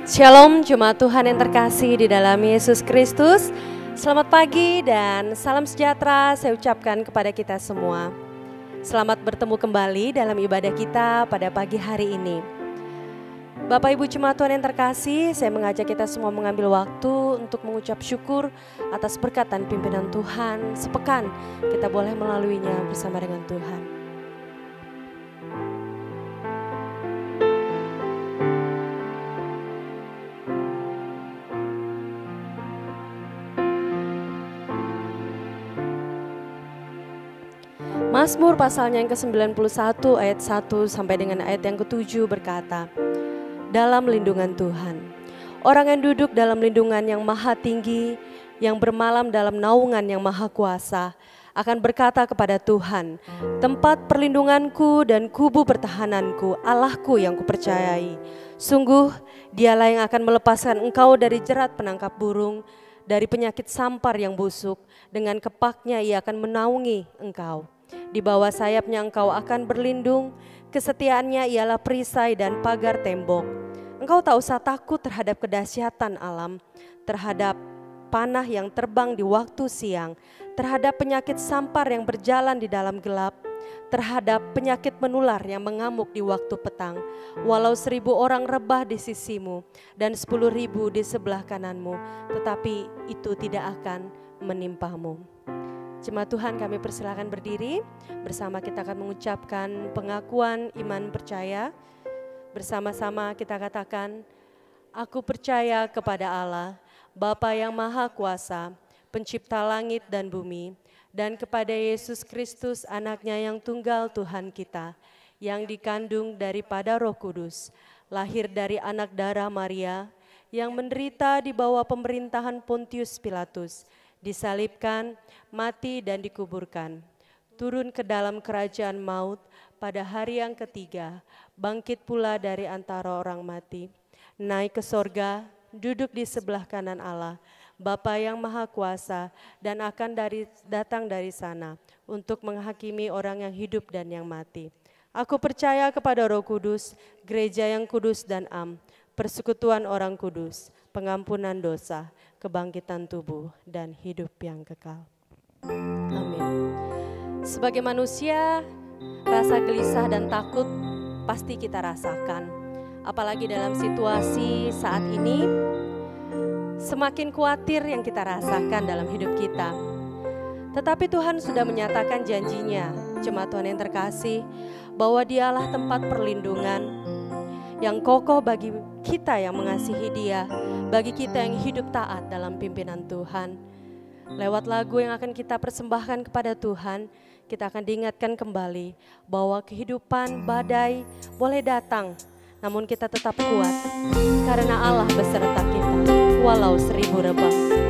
Shalom jemaat Tuhan yang terkasih di dalam Yesus Kristus. Selamat pagi dan salam sejahtera saya ucapkan kepada kita semua. Selamat bertemu kembali dalam ibadah kita pada pagi hari ini. Bapak Ibu jemaat Tuhan yang terkasih, saya mengajak kita semua mengambil waktu untuk mengucap syukur atas berkat dan pimpinan Tuhan. Sepekan kita boleh melaluinya bersama dengan Tuhan. Mazmur pasalnya yang ke-91 ayat 1 sampai dengan ayat yang ke-7 berkata, dalam lindungan Tuhan, orang yang duduk dalam lindungan yang maha tinggi, yang bermalam dalam naungan yang maha kuasa, akan berkata kepada Tuhan, tempat perlindunganku dan kubu pertahananku, Allahku yang kupercayai. Sungguh dialah yang akan melepaskan engkau dari jerat penangkap burung, dari penyakit sampar yang busuk, dengan kepaknya ia akan menaungi engkau. Di bawah sayapnya engkau akan berlindung, kesetiaannya ialah perisai dan pagar tembok. Engkau tak usah takut terhadap kedahsyatan alam, terhadap panah yang terbang di waktu siang, terhadap penyakit sampar yang berjalan di dalam gelap, terhadap penyakit menular yang mengamuk di waktu petang. Walau 1000 orang rebah di sisimu dan 10.000 di sebelah kananmu, tetapi itu tidak akan menimpamu. Jemaat Tuhan, kami persilakan berdiri. Bersama kita akan mengucapkan pengakuan iman percaya. Bersama-sama kita katakan, aku percaya kepada Allah, Bapa yang Maha Kuasa, Pencipta langit dan bumi, dan kepada Yesus Kristus, Anaknya yang tunggal Tuhan kita, yang dikandung daripada Roh Kudus, lahir dari anak darah Maria, yang menderita di bawah pemerintahan Pontius Pilatus, disalibkan, mati dan dikuburkan, turun ke dalam kerajaan maut, pada hari yang ketiga, bangkit pula dari antara orang mati, naik ke sorga, duduk di sebelah kanan Allah, Bapa yang Maha Kuasa, dan akan datang dari sana untuk menghakimi orang yang hidup dan yang mati. Aku percaya kepada Roh Kudus, gereja yang kudus dan am, persekutuan orang kudus, pengampunan dosa, kebangkitan tubuh, dan hidup yang kekal. Amin. Sebagai manusia, rasa gelisah dan takut pasti kita rasakan. Apalagi dalam situasi saat ini, semakin khawatir yang kita rasakan dalam hidup kita. Tetapi Tuhan sudah menyatakan janjinya, jemaat Tuhan yang terkasih, bahwa Dialah tempat perlindungan yang kokoh bagi kita yang mengasihi Dia, bagi kita yang hidup taat dalam pimpinan Tuhan. Lewat lagu yang akan kita persembahkan kepada Tuhan, kita akan diingatkan kembali bahwa kehidupan badai boleh datang, namun kita tetap kuat karena Allah beserta kita, walau 1000 rebah.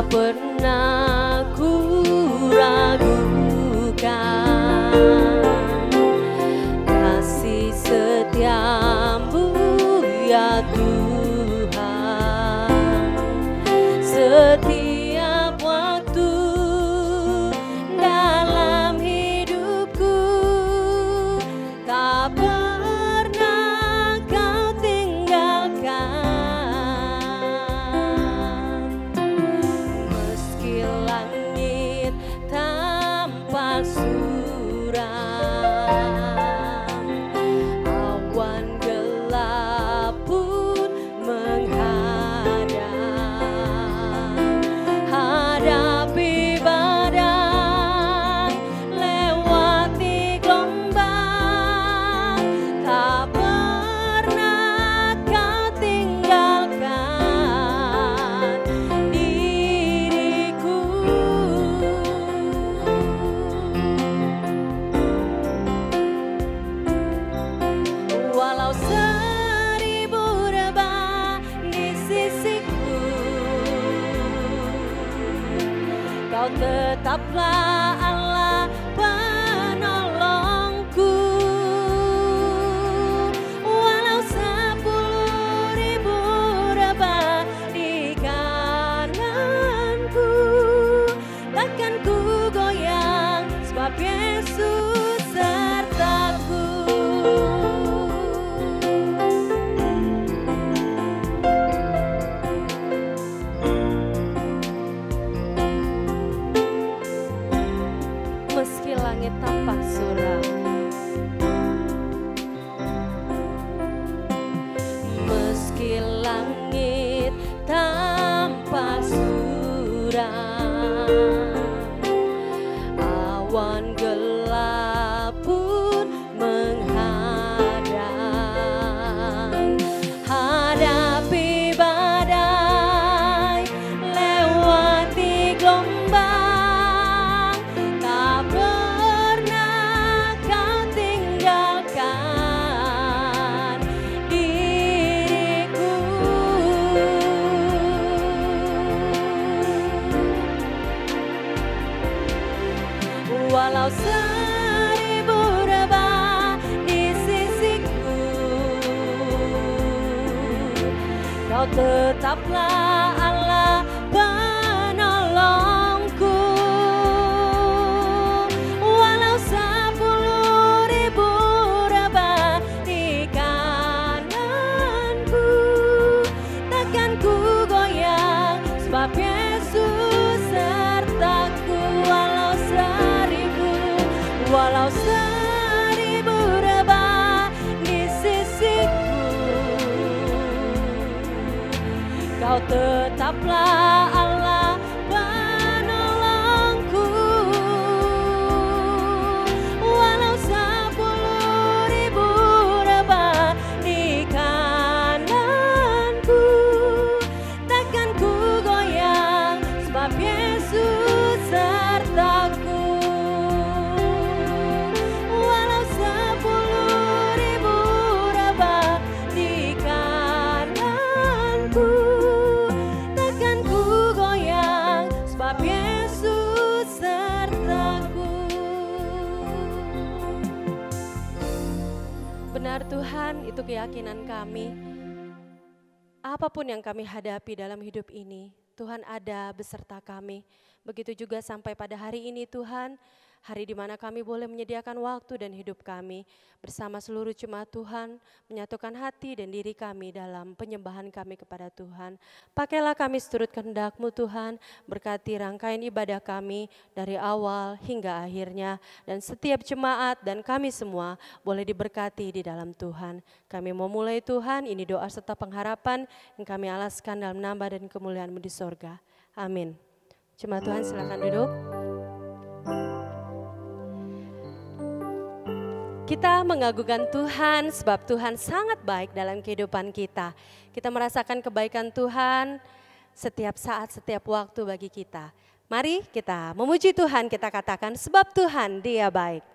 Pernah ku ragukan kasih setiamu ya Tuhan, setiap waktu dalam hidupku tak pernah kau tinggalkan. Langit tampak suram, awan gelap pun menghadap, hadapi badai, lewati gelombang, tak pernah kau tinggalkan. Di Kau tetaplah Allah penolongku. Walau 10.000 rebah di kananku, takkan ku goyang sebab Yesus sertaku. Meski langit tampak suram, meski langit tampak suram, awan gelap pun menghadang, hadapi badai, lewati gelombang, tak pernah kau tinggalkan diriku. Walau 1000 rebah di sisiku, Kau tetaplah Allah penolongku. Walau 10.000 rebah di kananku, takkan ku goyang sebab Yesus sertaku. Walau 1000 rebah di sisiku, Kau tetaplah Allah penolongku. Walau 10.000 rebah di kananku, takkan ku goyang sebab Yesus sertaku. Walau 10.000 rebah di kananku, takkan ku goyang sebab Yesus sertaku. Benar Tuhan, itu keyakinan kami. Apapun yang kami hadapi dalam hidup ini, Tuhan ada beserta kami. Begitu juga sampai pada hari ini Tuhan, hari di mana kami boleh menyediakan waktu dan hidup kami bersama seluruh jemaat Tuhan, menyatukan hati dan diri kami dalam penyembahan kami kepada Tuhan. Pakailah kami seturut kehendak-Mu Tuhan, berkati rangkaian ibadah kami dari awal hingga akhirnya, dan setiap jemaat dan kami semua boleh diberkati di dalam Tuhan. Kami mau mulai Tuhan, ini doa serta pengharapan yang kami alaskan dalam nama dan kemuliaan-Mu di sorga. Amin. Jemaat Tuhan silakan duduk. Kita mengagungkan Tuhan sebab Tuhan sangat baik dalam kehidupan kita. Kita merasakan kebaikan Tuhan setiap saat, setiap waktu bagi kita. Mari kita memuji Tuhan, kita katakan sebab Tuhan Dia baik.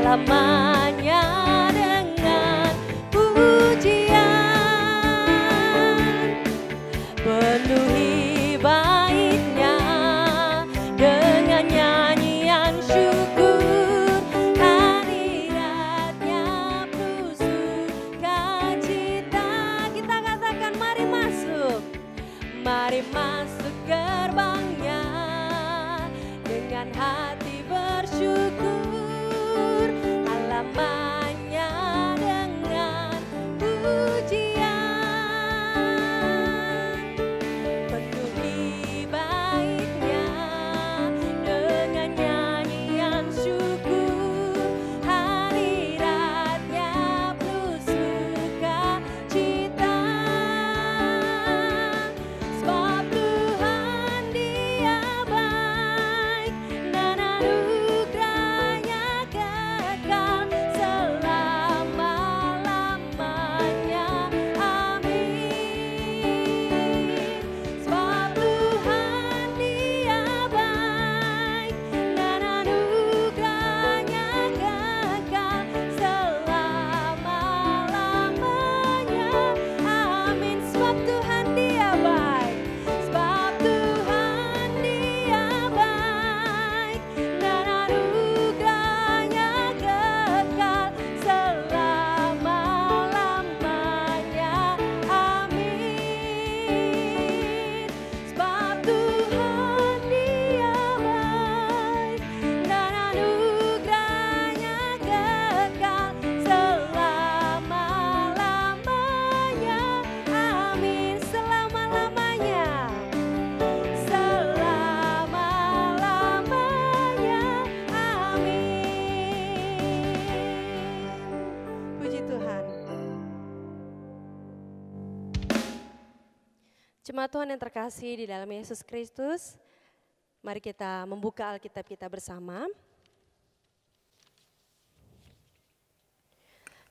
Lamanya dengan pujian, penuhi baitnya dengan nyanyian syukur, hadiratnya penuh sukacita. Kita katakan mari masuk gerbangnya dengan hati bersyukur. Lamanya dengan pujian, penuhi baitnya dengan nyanyian syukur, hadiratnya penuh sukacita. Sebab Tuhan Dia baik dan anugerah Jemaat Tuhan yang terkasih di dalam Yesus Kristus, mari kita membuka Alkitab kita bersama.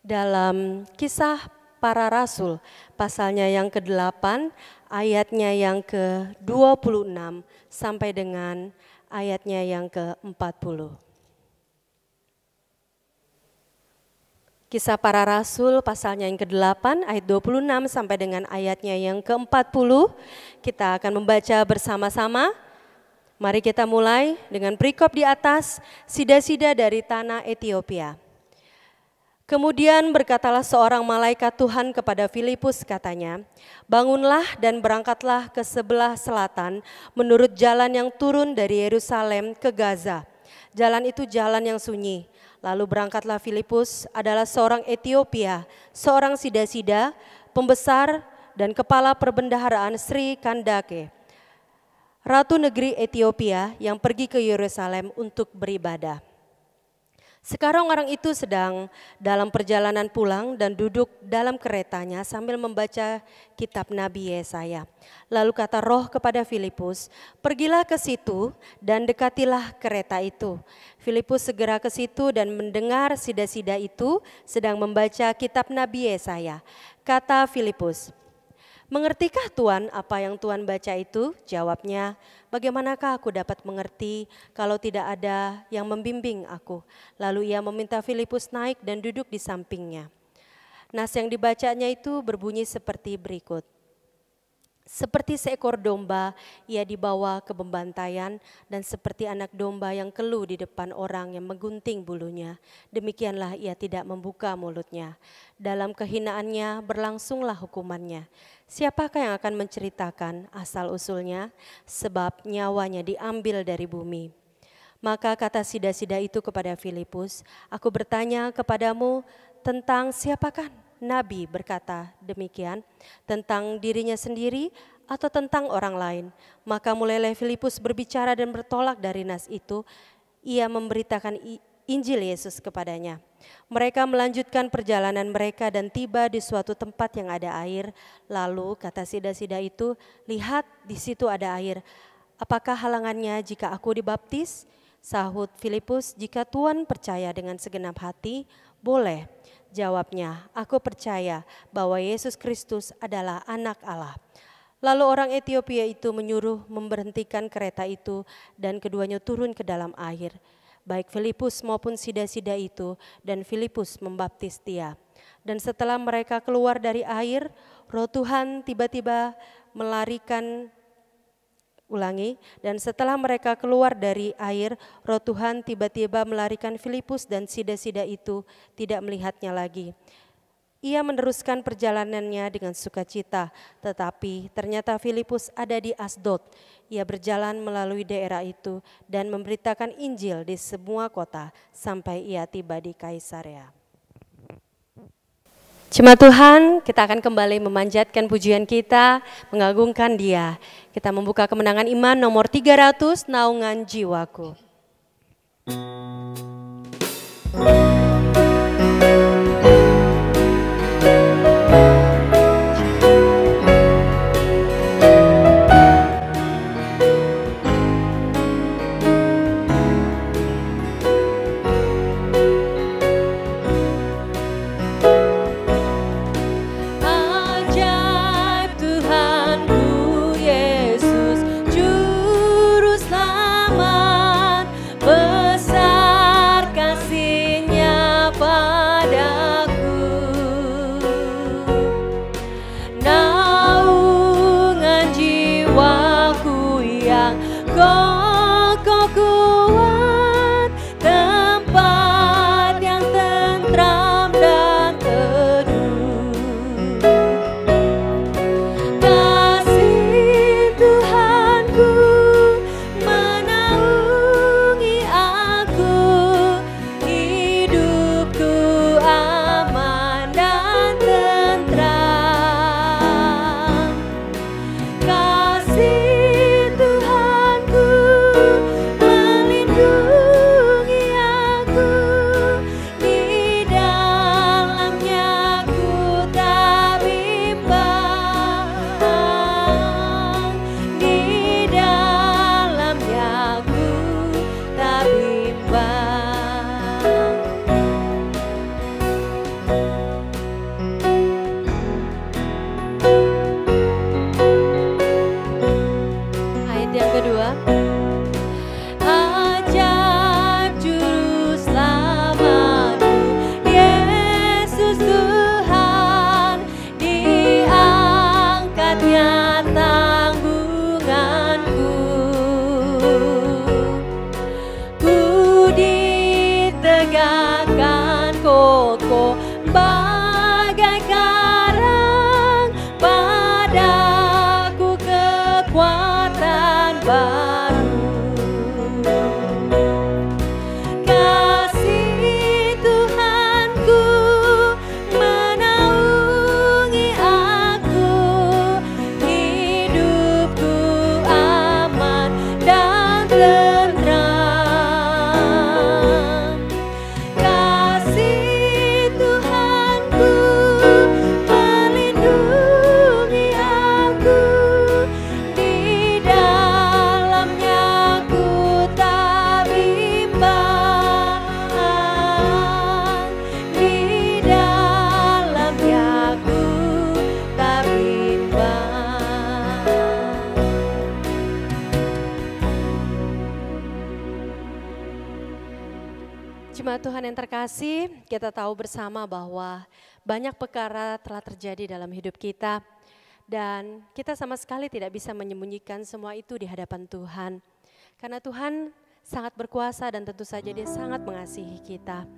Dalam Kisah Para Rasul, pasalnya yang ke-8, ayatnya yang ke-26 sampai dengan ayatnya yang ke-40. Kisah Para Rasul pasalnya yang ke-8 ayat 26 sampai dengan ayatnya yang ke-40. Kita akan membaca bersama-sama. Mari kita mulai dengan perikop di atas, sida-sida dari tanah Etiopia. Kemudian berkatalah seorang malaikat Tuhan kepada Filipus katanya, "Bangunlah dan berangkatlah ke sebelah selatan menurut jalan yang turun dari Yerusalem ke Gaza. Jalan itu jalan yang sunyi." Lalu berangkatlah Filipus, adalah seorang Etiopia, seorang sida-sida, pembesar dan kepala perbendaharaan Sri Kandake, ratu negeri Etiopia yang pergi ke Yerusalem untuk beribadah. Sekarang orang itu sedang dalam perjalanan pulang dan duduk dalam keretanya sambil membaca kitab Nabi Yesaya. Lalu kata Roh kepada Filipus, "Pergilah ke situ dan dekatilah kereta itu." Filipus segera ke situ dan mendengar sida-sida itu sedang membaca kitab Nabi Yesaya. Kata Filipus, "Mengertikah Tuan apa yang Tuan baca itu?" Jawabnya, "Bagaimanakah aku dapat mengerti kalau tidak ada yang membimbing aku?" Lalu ia meminta Filipus naik dan duduk di sampingnya. Nas yang dibacanya itu berbunyi seperti berikut. Seperti seekor domba ia dibawa ke pembantaian, dan seperti anak domba yang keluh di depan orang yang menggunting bulunya, demikianlah ia tidak membuka mulutnya. Dalam kehinaannya berlangsunglah hukumannya. Siapakah yang akan menceritakan asal-usulnya? Sebab nyawanya diambil dari bumi. Maka kata sida-sida itu kepada Filipus, "Aku bertanya kepadamu tentang siapakah Nabi berkata demikian, tentang dirinya sendiri atau tentang orang lain?" Maka mulailah Filipus berbicara dan bertolak dari nas itu. Ia memberitakan Injil Yesus kepadanya. Mereka melanjutkan perjalanan mereka dan tiba di suatu tempat yang ada air. Lalu kata sida-sida itu, "Lihat, di situ ada air. Apakah halangannya jika aku dibaptis?" Sahut Filipus, "Jika Tuhan percaya dengan segenap hati, boleh." Jawabnya, "Aku percaya bahwa Yesus Kristus adalah Anak Allah." Lalu orang Etiopia itu menyuruh memberhentikan kereta itu dan keduanya turun ke dalam air. Baik Filipus maupun sida-sida itu, dan Filipus membaptis dia. Dan setelah mereka keluar dari air, Roh Tuhan tiba-tiba melarikan dan setelah mereka keluar dari air, Roh Tuhan tiba-tiba melarikan Filipus dan sida-sida itu tidak melihatnya lagi. Ia meneruskan perjalanannya dengan sukacita, tetapi ternyata Filipus ada di Asdod. Ia berjalan melalui daerah itu dan memberitakan Injil di semua kota sampai ia tiba di Kaisarea. Jemaat Tuhan, kita akan kembali memanjatkan pujian kita, mengagungkan Dia. Kita membuka kemenangan iman nomor 300, Naungan Jiwaku. Besar Jemaat Tuhan yang terkasih, kita tahu bersama bahwa banyak perkara telah terjadi dalam hidup kita dan kita sama sekali tidak bisa menyembunyikan semua itu di hadapan Tuhan. Karena Tuhan sangat berkuasa dan tentu saja Dia sangat mengasihi kita.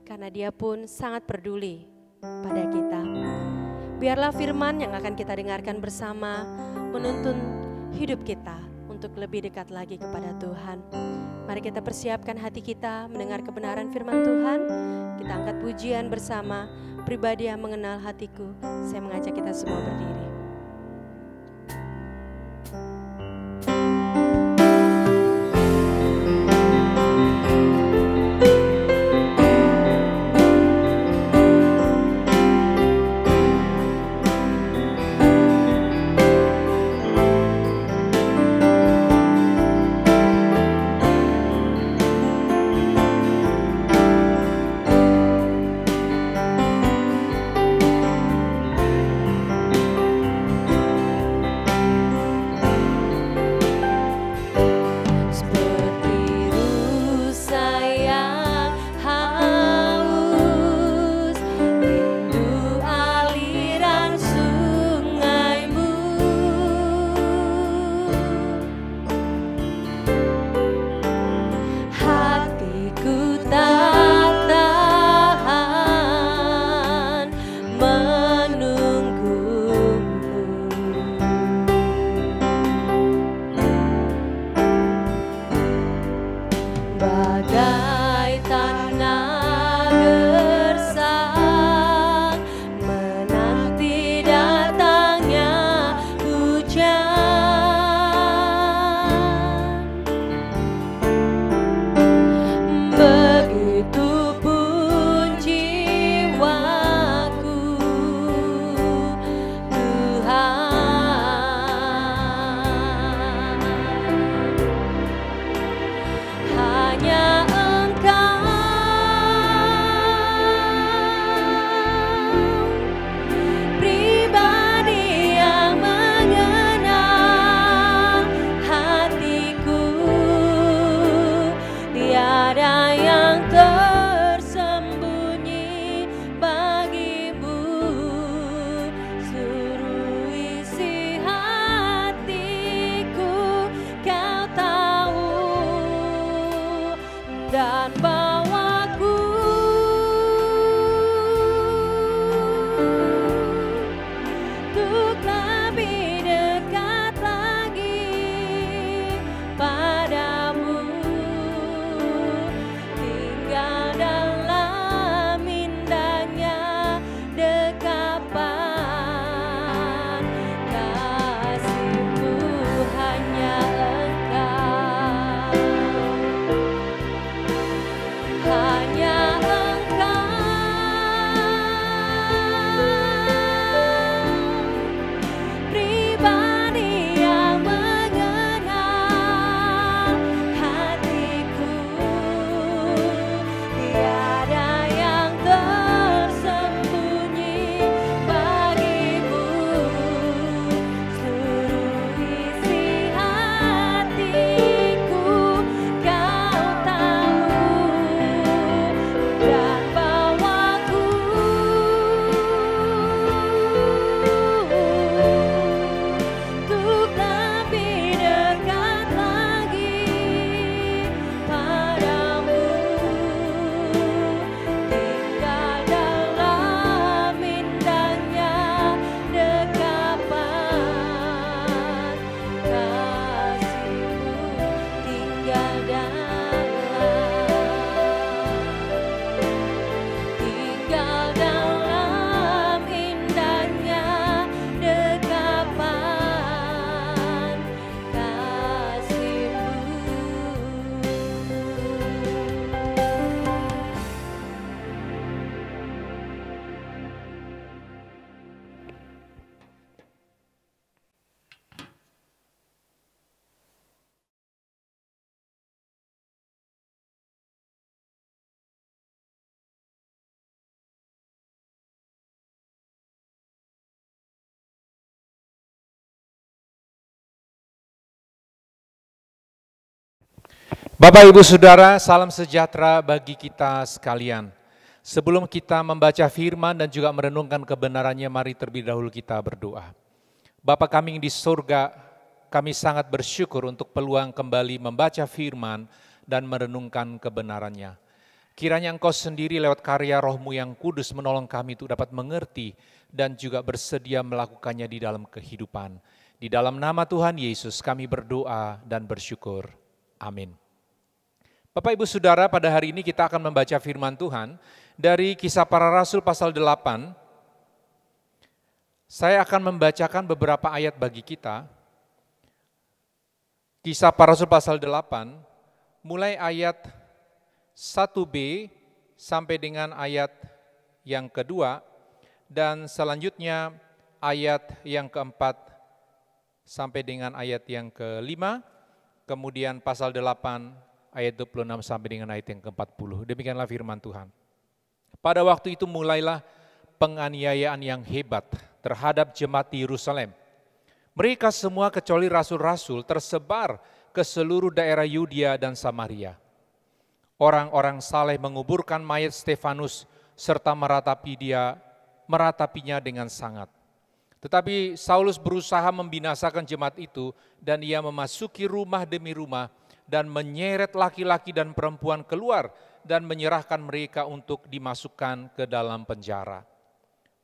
Karena Dia pun sangat peduli pada kita. Biarlah firman yang akan kita dengarkan bersama menuntun hidup kita untuk lebih dekat lagi kepada Tuhan. Mari kita persiapkan hati kita mendengar kebenaran firman Tuhan. Kita angkat pujian bersama, pribadi yang mengenal hatiku. Saya mengajak kita semua berdiri. Bapak, Ibu, Saudara, salam sejahtera bagi kita sekalian. Sebelum kita membaca firman dan juga merenungkan kebenarannya, mari terlebih dahulu kita berdoa. Bapa kami yang di surga, kami sangat bersyukur untuk peluang kembali membaca firman dan merenungkan kebenarannya. Kiranya Engkau sendiri lewat karya Roh-Mu yang kudus menolong kami untuk dapat mengerti dan juga bersedia melakukannya di dalam kehidupan. Di dalam nama Tuhan Yesus kami berdoa dan bersyukur. Amin. Bapak, Ibu, Saudara, pada hari ini kita akan membaca firman Tuhan dari Kisah Para Rasul pasal 8. Saya akan membacakan beberapa ayat bagi kita. Kisah Para Rasul pasal 8, mulai ayat 1b sampai dengan ayat yang kedua, dan selanjutnya ayat yang keempat sampai dengan ayat yang kelima, kemudian pasal 8, ayat 26 sampai dengan ayat yang ke-40. Demikianlah firman Tuhan. Pada waktu itu mulailah penganiayaan yang hebat terhadap jemaat di Yerusalem. Mereka semua kecuali rasul-rasul tersebar ke seluruh daerah Yudea dan Samaria. Orang-orang saleh menguburkan mayat Stefanus serta meratapinya dengan sangat. Tetapi Saulus berusaha membinasakan jemaat itu dan ia memasuki rumah demi rumah dan menyeret laki-laki dan perempuan keluar dan menyerahkan mereka untuk dimasukkan ke dalam penjara.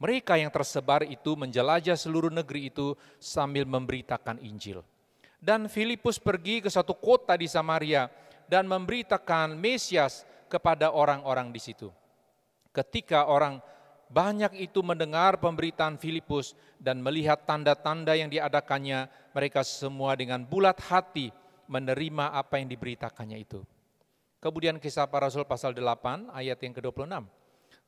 Mereka yang tersebar itu menjelajah seluruh negeri itu sambil memberitakan Injil. Dan Filipus pergi ke suatu kota di Samaria dan memberitakan Mesias kepada orang-orang di situ. Ketika orang banyak itu mendengar pemberitaan Filipus dan melihat tanda-tanda yang diadakannya, mereka semua dengan bulat hati menerima apa yang diberitakannya itu. Kemudian Kisah Para Rasul pasal 8 ayat yang ke-26.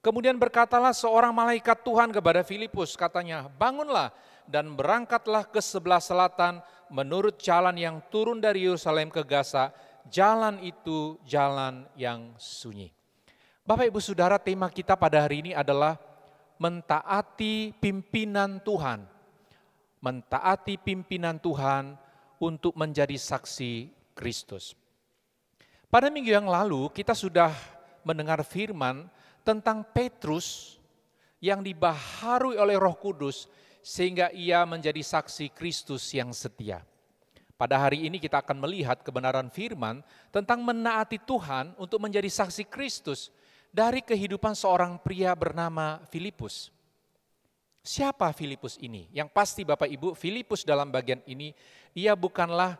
Kemudian berkatalah seorang malaikat Tuhan kepada Filipus, katanya, bangunlah dan berangkatlah ke sebelah selatan menurut jalan yang turun dari Yerusalem ke Gaza, jalan itu jalan yang sunyi. Bapak, Ibu, Saudara, tema kita pada hari ini adalah mentaati pimpinan Tuhan. Mentaati pimpinan Tuhan untuk menjadi saksi Kristus. Pada minggu yang lalu kita sudah mendengar firman tentang Petrus yang dibaharui oleh Roh Kudus sehingga ia menjadi saksi Kristus yang setia. Pada hari ini kita akan melihat kebenaran firman tentang menaati Tuhan untuk menjadi saksi Kristus dari kehidupan seorang pria bernama Filipus. Siapa Filipus ini? Yang pasti Bapak Ibu, Filipus dalam bagian ini, ia bukanlah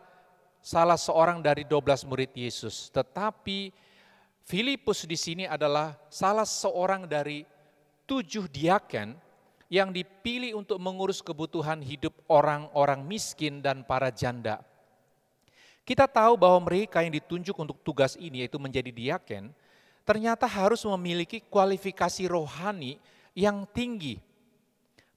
salah seorang dari 12 murid Yesus. Tetapi Filipus di sini adalah salah seorang dari 7 diaken yang dipilih untuk mengurus kebutuhan hidup orang-orang miskin dan para janda. Kita tahu bahwa mereka yang ditunjuk untuk tugas ini, yaitu menjadi diaken, ternyata harus memiliki kualifikasi rohani yang tinggi.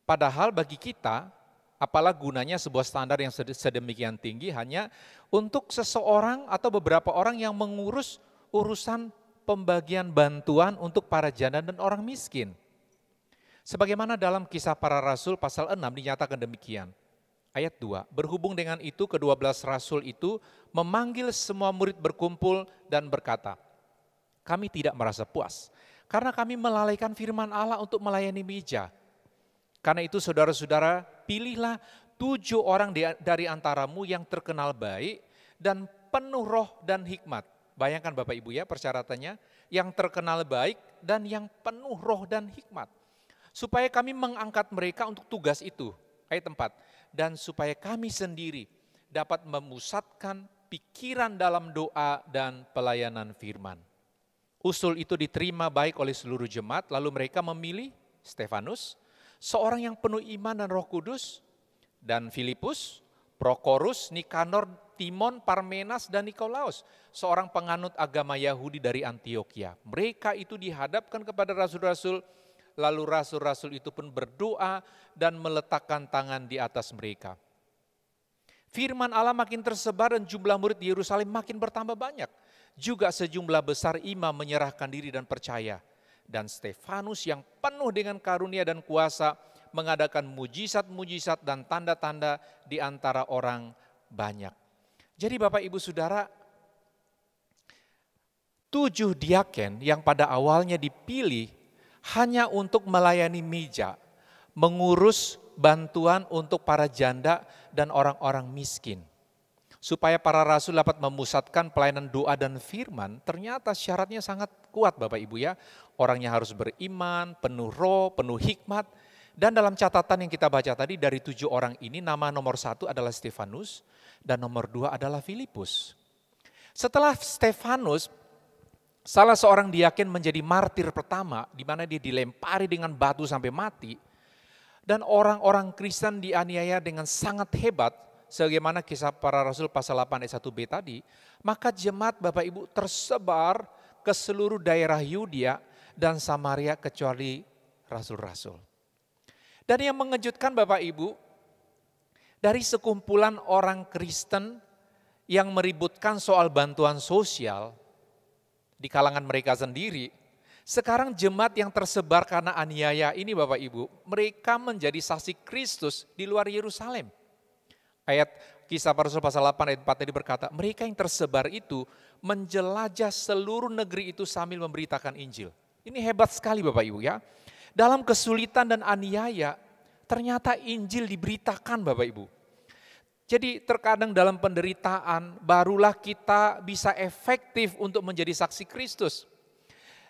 Padahal bagi kita, apalah gunanya sebuah standar yang sedemikian tinggi hanya untuk seseorang atau beberapa orang yang mengurus urusan pembagian bantuan untuk para janda dan orang miskin. Sebagaimana dalam Kisah Para Rasul pasal 6 dinyatakan demikian. Ayat 2, berhubung dengan itu ke-12 rasul itu memanggil semua murid berkumpul dan berkata, kami tidak merasa puas karena kami melalaikan firman Allah untuk melayani meja. Karena itu saudara-saudara, pilihlah 7 orang dari antaramu yang terkenal baik dan penuh roh dan hikmat. Bayangkan Bapak Ibu ya persyaratannya, yang terkenal baik dan yang penuh roh dan hikmat. Supaya kami mengangkat mereka untuk tugas itu. Ayat 4, dan supaya kami sendiri dapat memusatkan pikiran dalam doa dan pelayanan firman. Usul itu diterima baik oleh seluruh jemaat, lalu mereka memilih Stefanus, seorang yang penuh iman dan Roh Kudus, dan Filipus, Prokorus, Nikanor, Timon, Parmenas, dan Nikolaus, seorang penganut agama Yahudi dari Antioquia. Mereka itu dihadapkan kepada rasul-rasul, lalu rasul-rasul itu pun berdoa dan meletakkan tangan di atas mereka. Firman Allah makin tersebar dan jumlah murid di Yerusalem makin bertambah banyak. Juga sejumlah besar imam menyerahkan diri dan percaya. Dan Stefanus yang penuh dengan karunia dan kuasa mengadakan mujizat-mujizat dan tanda-tanda di antara orang banyak. Jadi Bapak Ibu Saudara, 7 diaken yang pada awalnya dipilih hanya untuk melayani meja, mengurus bantuan untuk para janda dan orang-orang miskin. Supaya para rasul dapat memusatkan pelayanan doa dan firman, ternyata syaratnya sangat kuat Bapak Ibu ya. Orangnya harus beriman, penuh roh, penuh hikmat. Dan dalam catatan yang kita baca tadi, dari 7 orang ini nama nomor 1 adalah Stefanus dan nomor 2 adalah Filipus. Setelah Stefanus, salah seorang diaken menjadi martir pertama, di mana dia dilempari dengan batu sampai mati. Dan orang-orang Kristen dianiaya dengan sangat hebat, sebagaimana kisah para rasul pasal 8 ayat 1b tadi. Maka jemaat Bapak Ibu tersebar ke seluruh daerah Yudea dan Samaria kecuali rasul-rasul. Dan yang mengejutkan Bapak Ibu, dari sekumpulan orang Kristen yang meributkan soal bantuan sosial, di kalangan mereka sendiri, sekarang jemaat yang tersebar karena aniaya ini Bapak Ibu, mereka menjadi saksi Kristus di luar Yerusalem. Ayat kisah para rasul pasal 8 ayat 4 tadi berkata, mereka yang tersebar itu menjelajah seluruh negeri itu sambil memberitakan Injil. Ini hebat sekali Bapak Ibu ya. Dalam kesulitan dan aniaya, ternyata Injil diberitakan Bapak Ibu. Jadi terkadang dalam penderitaan barulah kita bisa efektif untuk menjadi saksi Kristus.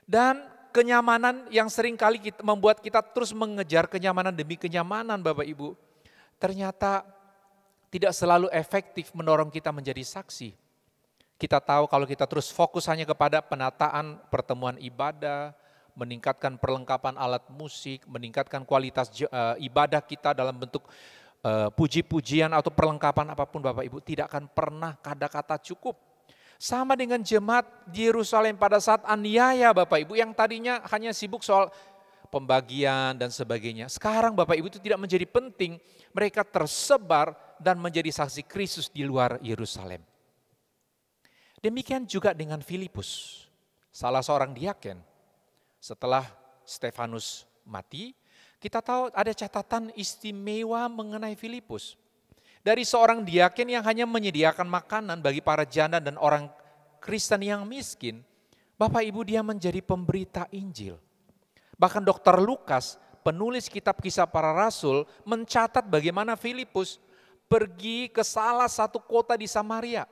Dan kenyamanan yang seringkali membuat kita terus mengejar kenyamanan demi kenyamanan Bapak Ibu, ternyata tidak selalu efektif mendorong kita menjadi saksi. Kita tahu kalau kita terus fokus hanya kepada penataan pertemuan ibadah, meningkatkan perlengkapan alat musik, meningkatkan kualitas ibadah kita dalam bentuk puji-pujian atau perlengkapan apapun Bapak Ibu, tidak akan pernah kata-kata cukup. Sama dengan jemaat di Yerusalem pada saat aniaya Bapak Ibu, yang tadinya hanya sibuk soal pembagian dan sebagainya. Sekarang Bapak Ibu itu tidak menjadi penting, mereka tersebar dan menjadi saksi Kristus di luar Yerusalem. Demikian juga dengan Filipus, salah seorang diaken. Setelah Stefanus mati, kita tahu ada catatan istimewa mengenai Filipus. Dari seorang diaken yang hanya menyediakan makanan bagi para janda dan orang Kristen yang miskin, Bapak Ibu dia menjadi pemberita Injil. Bahkan Dr. Lukas, penulis kitab kisah para rasul, mencatat bagaimana Filipus pergi ke salah satu kota di Samaria.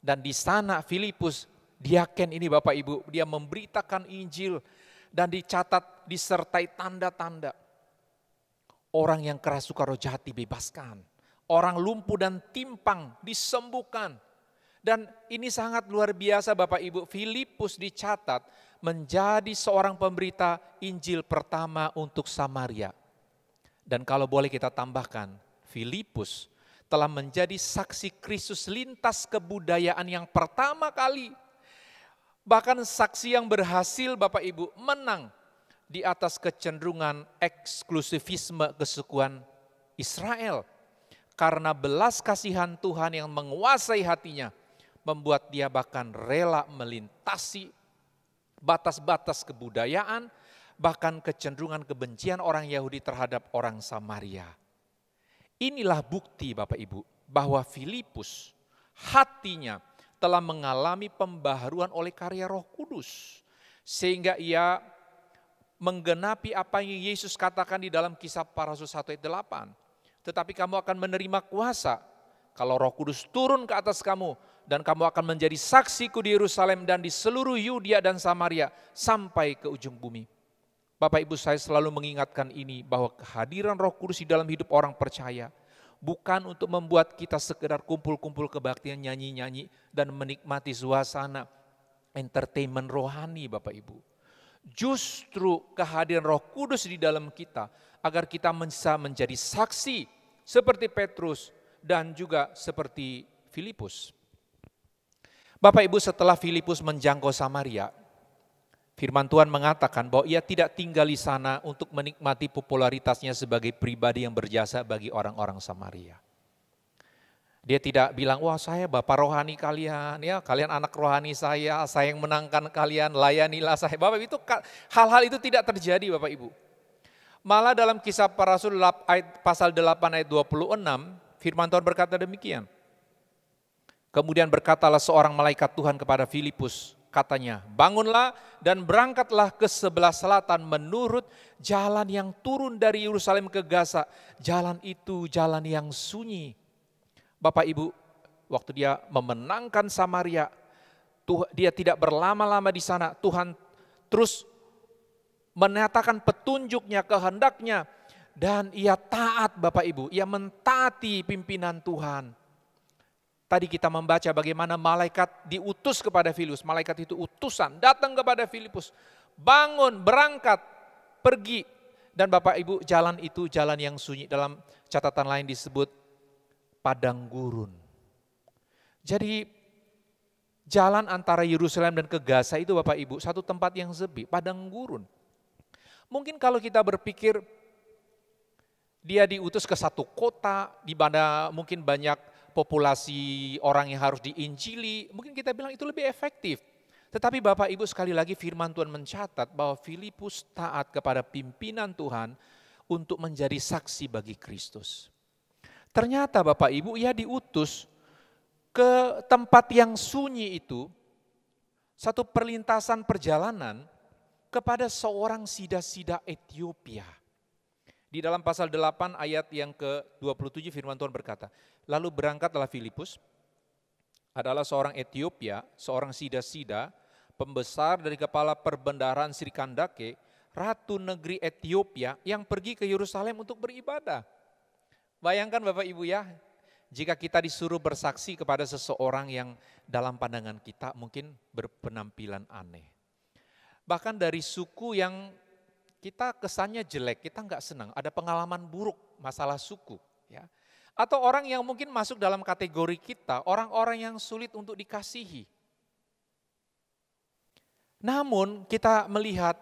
Dan di sana Filipus, diaken ini Bapak Ibu, dia memberitakan Injil dan dicatat disertai tanda-tanda. Orang yang kerasukan roh jahat dibebaskan. Orang lumpuh dan timpang disembuhkan. Dan ini sangat luar biasa Bapak Ibu, Filipus dicatat menjadi seorang pemberita Injil pertama untuk Samaria. Dan kalau boleh kita tambahkan, Filipus telah menjadi saksi Kristus lintas kebudayaan yang pertama kali. Bahkan saksi yang berhasil Bapak Ibu menang di atas kecenderungan eksklusivisme kesukuan Israel. Karena belas kasihan Tuhan yang menguasai hatinya, membuat dia bahkan rela melintasi batas-batas kebudayaan, bahkan kecenderungan kebencian orang Yahudi terhadap orang Samaria. Inilah bukti Bapak Ibu, bahwa Filipus hatinya telah mengalami pembaharuan oleh karya Roh Kudus. Sehingga ia menggenapi apa yang Yesus katakan di dalam kisah para rasul 1 ayat 8. Tetapi kamu akan menerima kuasa kalau Roh Kudus turun ke atas kamu, dan kamu akan menjadi saksiku di Yerusalem dan di seluruh Yudea dan Samaria sampai ke ujung bumi. Bapak Ibu, saya selalu mengingatkan ini, bahwa kehadiran Roh Kudus di dalam hidup orang percaya bukan untuk membuat kita sekedar kumpul-kumpul kebaktian, nyanyi-nyanyi dan menikmati suasana entertainment rohani Bapak Ibu. Justru kehadiran Roh Kudus di dalam kita agar kita bisa menjadi saksi seperti Petrus dan juga seperti Filipus. Bapak Ibu, setelah Filipus menjangkau Samaria, firman Tuhan mengatakan bahwa ia tidak tinggal di sana untuk menikmati popularitasnya sebagai pribadi yang berjasa bagi orang-orang Samaria. Dia tidak bilang, wah saya bapak rohani kalian, ya kalian anak rohani saya yang menangkan kalian, layanilah saya. Bapak Ibu, itu hal-hal itu tidak terjadi Bapak Ibu. Malah dalam kisah para rasul pasal 8 ayat 26, firman Tuhan berkata demikian. Kemudian berkatalah seorang malaikat Tuhan kepada Filipus, Katanya, bangunlah dan berangkatlah ke sebelah selatan menurut jalan yang turun dari Yerusalem ke Gaza. Jalan itu jalan yang sunyi. Bapak Ibu, waktu dia memenangkan Samaria, dia tidak berlama-lama di sana. Tuhan terus menyatakan petunjuknya, kehendaknya. Dan ia taat Bapak Ibu, ia mentaati pimpinan Tuhan. Tadi kita membaca bagaimana malaikat diutus kepada Filipus. Malaikat itu utusan datang kepada Filipus. Bangun, berangkat, pergi. Dan Bapak Ibu, jalan itu jalan yang sunyi. Dalam catatan lain disebut padang gurun. Jadi jalan antara Yerusalem dan ke Gaza itu Bapak Ibu, satu tempat yang sepi, padang gurun. Mungkin kalau kita berpikir dia diutus ke satu kota, di mana mungkin banyak populasi orang yang harus diinjili, mungkin kita bilang itu lebih efektif. Tetapi Bapak Ibu, sekali lagi firman Tuhan mencatat bahwa Filipus taat kepada pimpinan Tuhan untuk menjadi saksi bagi Kristus. Ternyata Bapak Ibu, ia diutus ke tempat yang sunyi itu, satu perlintasan perjalanan kepada seorang sida-sida Ethiopia. Di dalam pasal 8 ayat yang ke-27 firman Tuhan berkata, lalu berangkatlah Filipus, adalah seorang Ethiopia, seorang sida-sida, pembesar dari kepala perbendaharaan Sri Kandake, ratu negeri Ethiopia yang pergi ke Yerusalem untuk beribadah. Bayangkan Bapak Ibu ya, jika kita disuruh bersaksi kepada seseorang yang dalam pandangan kita mungkin berpenampilan aneh. Bahkan dari suku yang kita kesannya jelek, kita nggak senang, ada pengalaman buruk, masalah suku. Ya. Atau orang yang mungkin masuk dalam kategori kita, orang-orang yang sulit untuk dikasihi. Namun kita melihat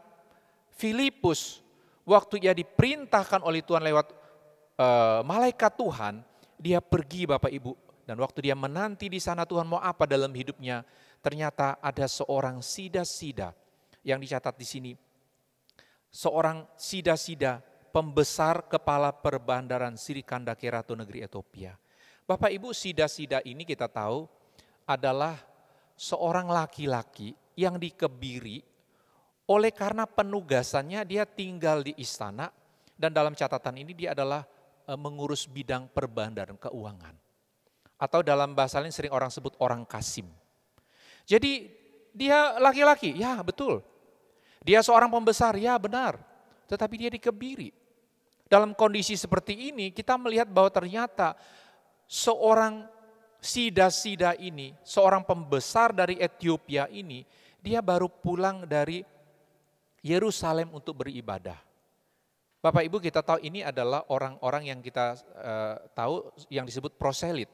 Filipus, waktu ia diperintahkan oleh Tuhan lewat malaikat Tuhan, dia pergi Bapak Ibu. Dan waktu dia menanti di sana Tuhan mau apa dalam hidupnya, ternyata ada seorang sida-sida yang dicatat di sini. Seorang sida-sida pembesar kepala perbandaran Sri Kandake Ratu negeri Ethiopia. Bapak Ibu, sida-sida ini kita tahu adalah seorang laki-laki yang dikebiri oleh karena penugasannya dia tinggal di istana dan dalam catatan ini dia adalah mengurus bidang perbandaran keuangan. Atau dalam bahasa lain sering orang sebut orang kasim. Jadi dia laki-laki, ya betul. Dia seorang pembesar, ya benar. Tetapi dia dikebiri. Dalam kondisi seperti ini kita melihat bahwa ternyata seorang sida-sida ini, seorang pembesar dari Ethiopia ini, dia baru pulang dari Yerusalem untuk beribadah. Bapak Ibu kita tahu ini adalah orang-orang yang kita tahu yang disebut proselit.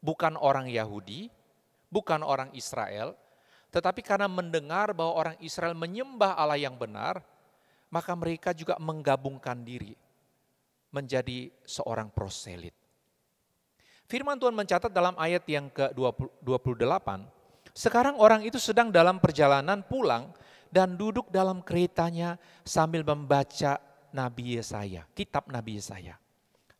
Bukan orang Yahudi, bukan orang Israel, tetapi karena mendengar bahwa orang Israel menyembah Allah yang benar, maka mereka juga menggabungkan diri menjadi seorang proselit. Firman Tuhan mencatat dalam ayat yang ke-28, sekarang orang itu sedang dalam perjalanan pulang dan duduk dalam keretanya sambil membaca Nabi Yesaya, kitab Nabi Yesaya.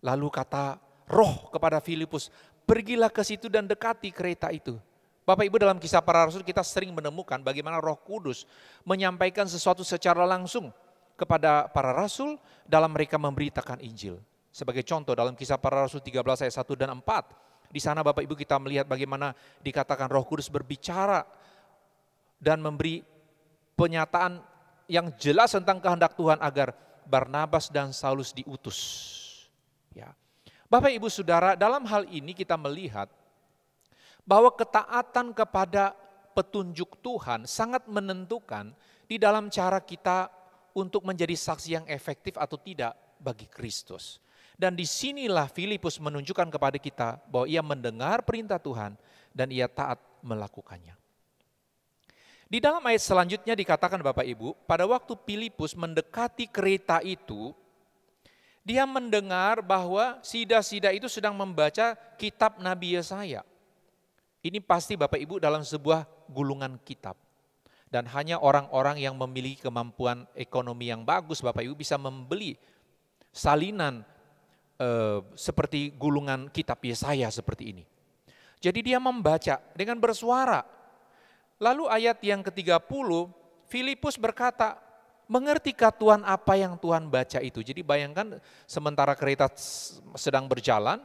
Lalu kata Roh kepada Filipus, pergilah ke situ dan dekati kereta itu. Bapak Ibu, dalam Kisah Para Rasul kita sering menemukan bagaimana Roh Kudus menyampaikan sesuatu secara langsung kepada para rasul dalam mereka memberitakan Injil. Sebagai contoh dalam Kisah Para Rasul 13 ayat 1 dan 4, di sana Bapak Ibu kita melihat bagaimana dikatakan Roh Kudus berbicara dan memberi penyataan yang jelas tentang kehendak Tuhan agar Barnabas dan Saulus diutus. Ya. Bapak Ibu Saudara, dalam hal ini kita melihat bahwa ketaatan kepada petunjuk Tuhan sangat menentukan di dalam cara kita untuk menjadi saksi yang efektif atau tidak bagi Kristus. Dan disinilah Filipus menunjukkan kepada kita bahwa ia mendengar perintah Tuhan dan ia taat melakukannya. Di dalam ayat selanjutnya dikatakan Bapak Ibu, pada waktu Filipus mendekati kereta itu, dia mendengar bahwa sida-sida itu sedang membaca kitab Nabi Yesaya. Ini pasti Bapak Ibu dalam sebuah gulungan kitab. Dan hanya orang-orang yang memiliki kemampuan ekonomi yang bagus Bapak Ibu bisa membeli salinan seperti gulungan kitab Yesaya seperti ini. Jadi dia membaca dengan bersuara. Lalu ayat yang ke-30, Filipus berkata, mengertikah Tuhan apa yang Tuhan baca itu? Jadi bayangkan sementara kereta sedang berjalan,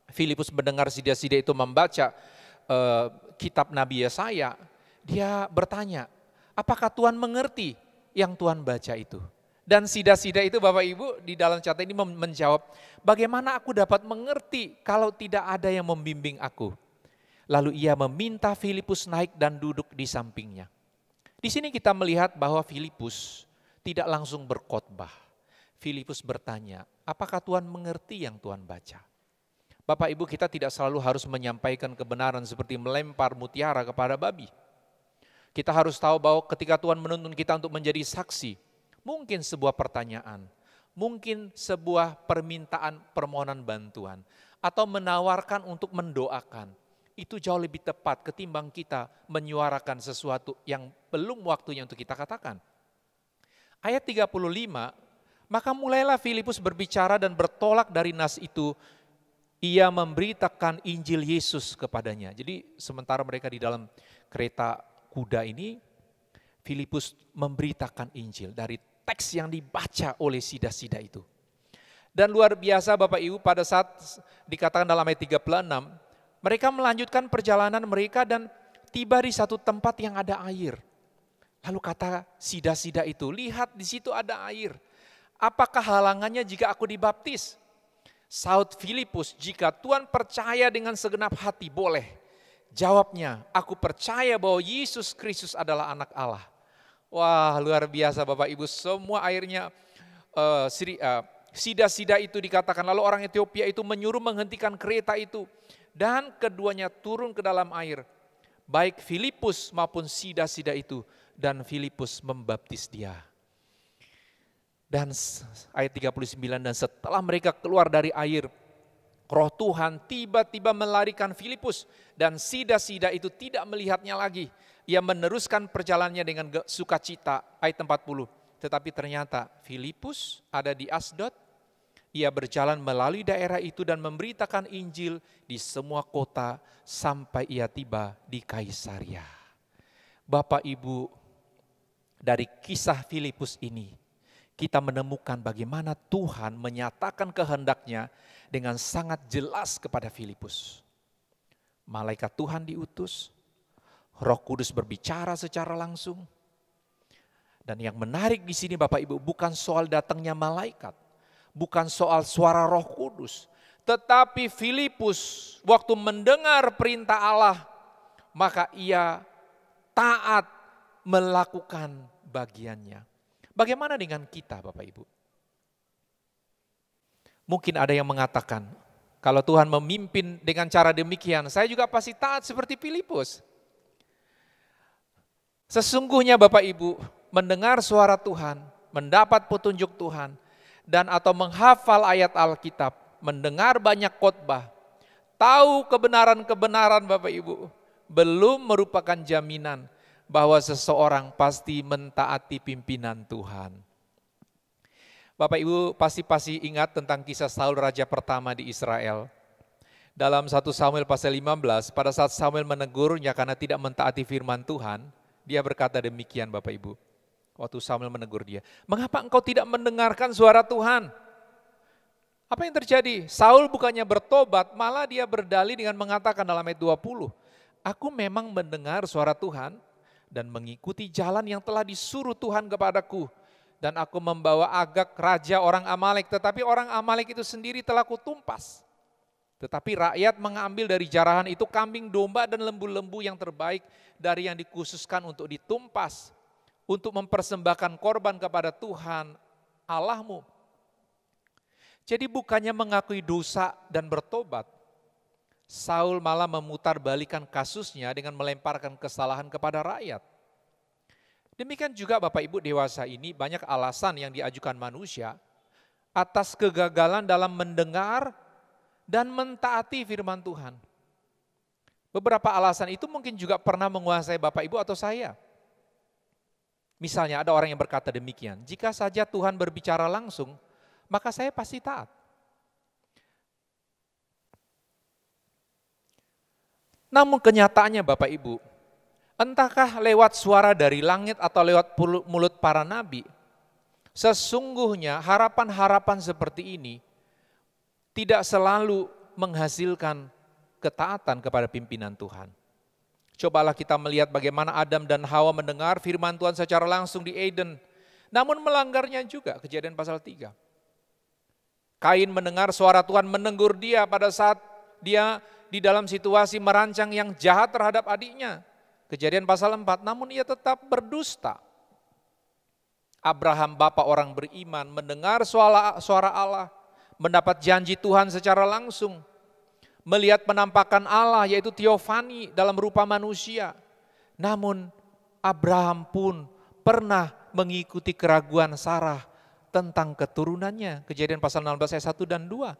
Filipus mendengar sida-sida itu membaca kitab Nabi Yesaya. Dia bertanya, apakah Tuhan mengerti yang Tuhan baca itu? Dan sida-sida itu Bapak Ibu di dalam catatan ini menjawab, bagaimana aku dapat mengerti kalau tidak ada yang membimbing aku? Lalu ia meminta Filipus naik dan duduk di sampingnya. Di sini kita melihat bahwa Filipus tidak langsung berkhotbah. Filipus bertanya, apakah Tuhan mengerti yang Tuhan baca? Bapak Ibu, kita tidak selalu harus menyampaikan kebenaran seperti melempar mutiara kepada babi. Kita harus tahu bahwa ketika Tuhan menuntun kita untuk menjadi saksi, mungkin sebuah pertanyaan, mungkin sebuah permintaan permohonan bantuan, atau menawarkan untuk mendoakan. Itu jauh lebih tepat ketimbang kita menyuarakan sesuatu yang belum waktunya untuk kita katakan. Ayat 35, maka mulailah Filipus berbicara dan bertolak dari nas itu, ia memberitakan Injil Yesus kepadanya. Jadi sementara mereka di dalam kereta kuda ini, Filipus memberitakan Injil dari teks yang dibaca oleh sida-sida itu. Dan luar biasa Bapak Ibu, pada saat dikatakan dalam ayat 36, mereka melanjutkan perjalanan mereka dan tiba di satu tempat yang ada air. Lalu kata sida-sida itu, lihat di situ ada air. Apakah halangannya jika aku dibaptis? Saud Filipus, jika Tuhan percaya dengan segenap hati, boleh. Jawabnya, aku percaya bahwa Yesus Kristus adalah anak Allah. Wah, luar biasa Bapak Ibu, semua airnya sida-sida itu dikatakan. Lalu orang Ethiopia itu menyuruh menghentikan kereta itu. Dan keduanya turun ke dalam air, baik Filipus maupun sida-sida itu, dan Filipus membaptis dia. Dan ayat 39, dan setelah mereka keluar dari air, Roh Tuhan tiba-tiba melarikan Filipus, dan sida-sida itu tidak melihatnya lagi. Ia meneruskan perjalanannya dengan sukacita, ayat 40. Tetapi ternyata Filipus ada di Asdod. Ia berjalan melalui daerah itu dan memberitakan Injil di semua kota sampai ia tiba di Kaisaria. Bapak Ibu, dari kisah Filipus ini kita menemukan bagaimana Tuhan menyatakan kehendaknya dengan sangat jelas kepada Filipus. Malaikat Tuhan diutus, Roh Kudus berbicara secara langsung. Dan yang menarik di sini Bapak Ibu, bukan soal datangnya malaikat, bukan soal suara Roh Kudus, tetapi Filipus waktu mendengar perintah Allah, maka ia taat melakukan bagiannya. Bagaimana dengan kita Bapak Ibu? Mungkin ada yang mengatakan, kalau Tuhan memimpin dengan cara demikian, saya juga pasti taat seperti Filipus. Sesungguhnya Bapak Ibu, mendengar suara Tuhan, mendapat petunjuk Tuhan, dan atau menghafal ayat Alkitab, mendengar banyak khotbah, tahu kebenaran-kebenaran Bapak Ibu, belum merupakan jaminan bahwa seseorang pasti mentaati pimpinan Tuhan. Bapak Ibu pasti ingat tentang kisah Saul raja pertama di Israel. Dalam 1 Samuel pasal 15, pada saat Samuel menegurnya karena tidak mentaati firman Tuhan, dia berkata demikian Bapak Ibu. Waktu Samuel menegur dia, mengapa engkau tidak mendengarkan suara Tuhan? Apa yang terjadi? Saul bukannya bertobat, malah dia berdalih dengan mengatakan dalam ayat 20, aku memang mendengar suara Tuhan dan mengikuti jalan yang telah disuruh Tuhan kepadaku. Dan aku membawa Agag raja orang Amalek, tetapi orang Amalek itu sendiri telah kutumpas. Tetapi rakyat mengambil dari jarahan itu kambing domba dan lembu-lembu yang terbaik dari yang dikhususkan untuk ditumpas, untuk mempersembahkan korban kepada Tuhan Allahmu. Jadi bukannya mengakui dosa dan bertobat, Saul malah memutarbalikkan kasusnya dengan melemparkan kesalahan kepada rakyat. Demikian juga Bapak Ibu dewasa ini banyak alasan yang diajukan manusia atas kegagalan dalam mendengar dan mentaati firman Tuhan. Beberapa alasan itu mungkin juga pernah menguasai Bapak Ibu atau saya. Misalnya ada orang yang berkata demikian, jika saja Tuhan berbicara langsung, maka saya pasti taat. Namun kenyataannya Bapak Ibu, Entahkah lewat suara dari langit atau lewat mulut para nabi, sesungguhnya harapan-harapan seperti ini tidak selalu menghasilkan ketaatan kepada pimpinan Tuhan. Cobalah kita melihat bagaimana Adam dan Hawa mendengar firman Tuhan secara langsung di Eden, namun melanggarnya juga, Kejadian pasal 3. Kain mendengar suara Tuhan menegur dia pada saat dia di dalam situasi merancang yang jahat terhadap adiknya, Kejadian pasal 4, namun ia tetap berdusta. Abraham, bapa orang beriman, mendengar suara Allah, mendapat janji Tuhan secara langsung, melihat penampakan Allah yaitu teofani dalam rupa manusia. Namun Abraham pun pernah mengikuti keraguan Sarah tentang keturunannya. Kejadian pasal 16 ayat 1 dan 2.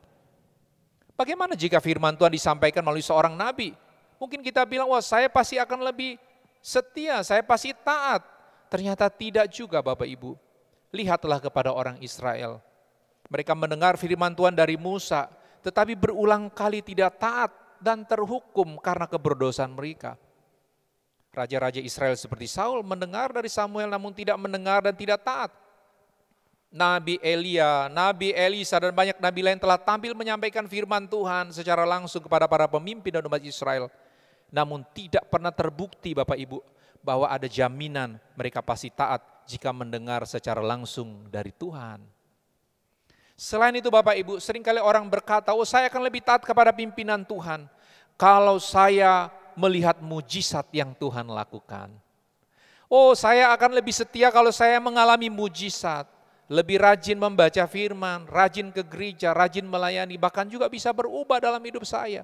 Bagaimana jika firman Tuhan disampaikan melalui seorang nabi? Mungkin kita bilang, wah saya pasti akan lebih setia, saya pasti taat. Ternyata tidak juga Bapak Ibu. Lihatlah kepada orang Israel. Mereka mendengar firman Tuhan dari Musa, tetapi berulang kali tidak taat dan terhukum karena keberdosaan mereka. Raja-raja Israel seperti Saul mendengar dari Samuel namun tidak mendengar dan tidak taat. Nabi Elia, Nabi Elisa dan banyak nabi lain telah tampil menyampaikan firman Tuhan secara langsung kepada para pemimpin dan umat Israel. Namun tidak pernah terbukti Bapak Ibu bahwa ada jaminan mereka pasti taat jika mendengar secara langsung dari Tuhan. Selain itu Bapak Ibu, seringkali orang berkata, oh saya akan lebih taat kepada pimpinan Tuhan kalau saya melihat mujizat yang Tuhan lakukan. Oh saya akan lebih setia kalau saya mengalami mujizat, lebih rajin membaca firman, rajin ke gereja, rajin melayani, bahkan juga bisa berubah dalam hidup saya.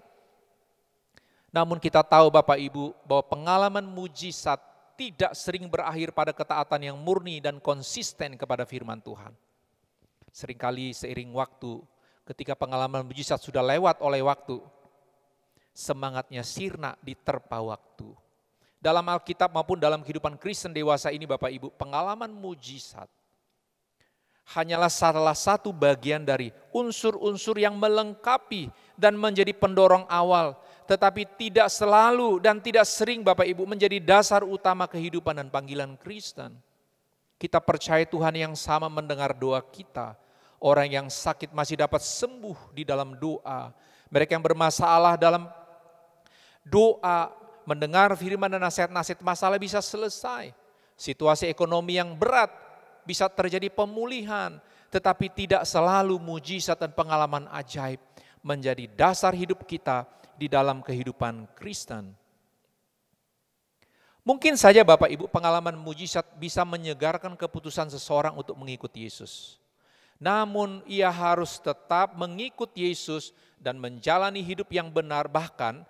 Namun kita tahu Bapak Ibu bahwa pengalaman mujizat tidak sering berakhir pada ketaatan yang murni dan konsisten kepada firman Tuhan. Seringkali seiring waktu, ketika pengalaman mujizat sudah lewat oleh waktu, semangatnya sirna diterpa waktu. Dalam Alkitab maupun dalam kehidupan Kristen dewasa ini Bapak Ibu, pengalaman mujizat hanyalah salah satu bagian dari unsur-unsur yang melengkapi dan menjadi pendorong awal, tetapi tidak selalu dan tidak sering Bapak Ibu menjadi dasar utama kehidupan dan panggilan Kristen. Kita percaya Tuhan yang sama mendengar doa kita. Orang yang sakit masih dapat sembuh di dalam doa. Mereka yang bermasalah dalam doa, mendengar firman dan nasihat-nasihat masalah bisa selesai. Situasi ekonomi yang berat bisa terjadi pemulihan. Tetapi tidak selalu mujizat dan pengalaman ajaib menjadi dasar hidup kita di dalam kehidupan Kristen. Mungkin saja Bapak Ibu pengalaman mujizat bisa menyegarkan keputusan seseorang untuk mengikuti Yesus. Namun ia harus tetap mengikuti Yesus dan menjalani hidup yang benar bahkan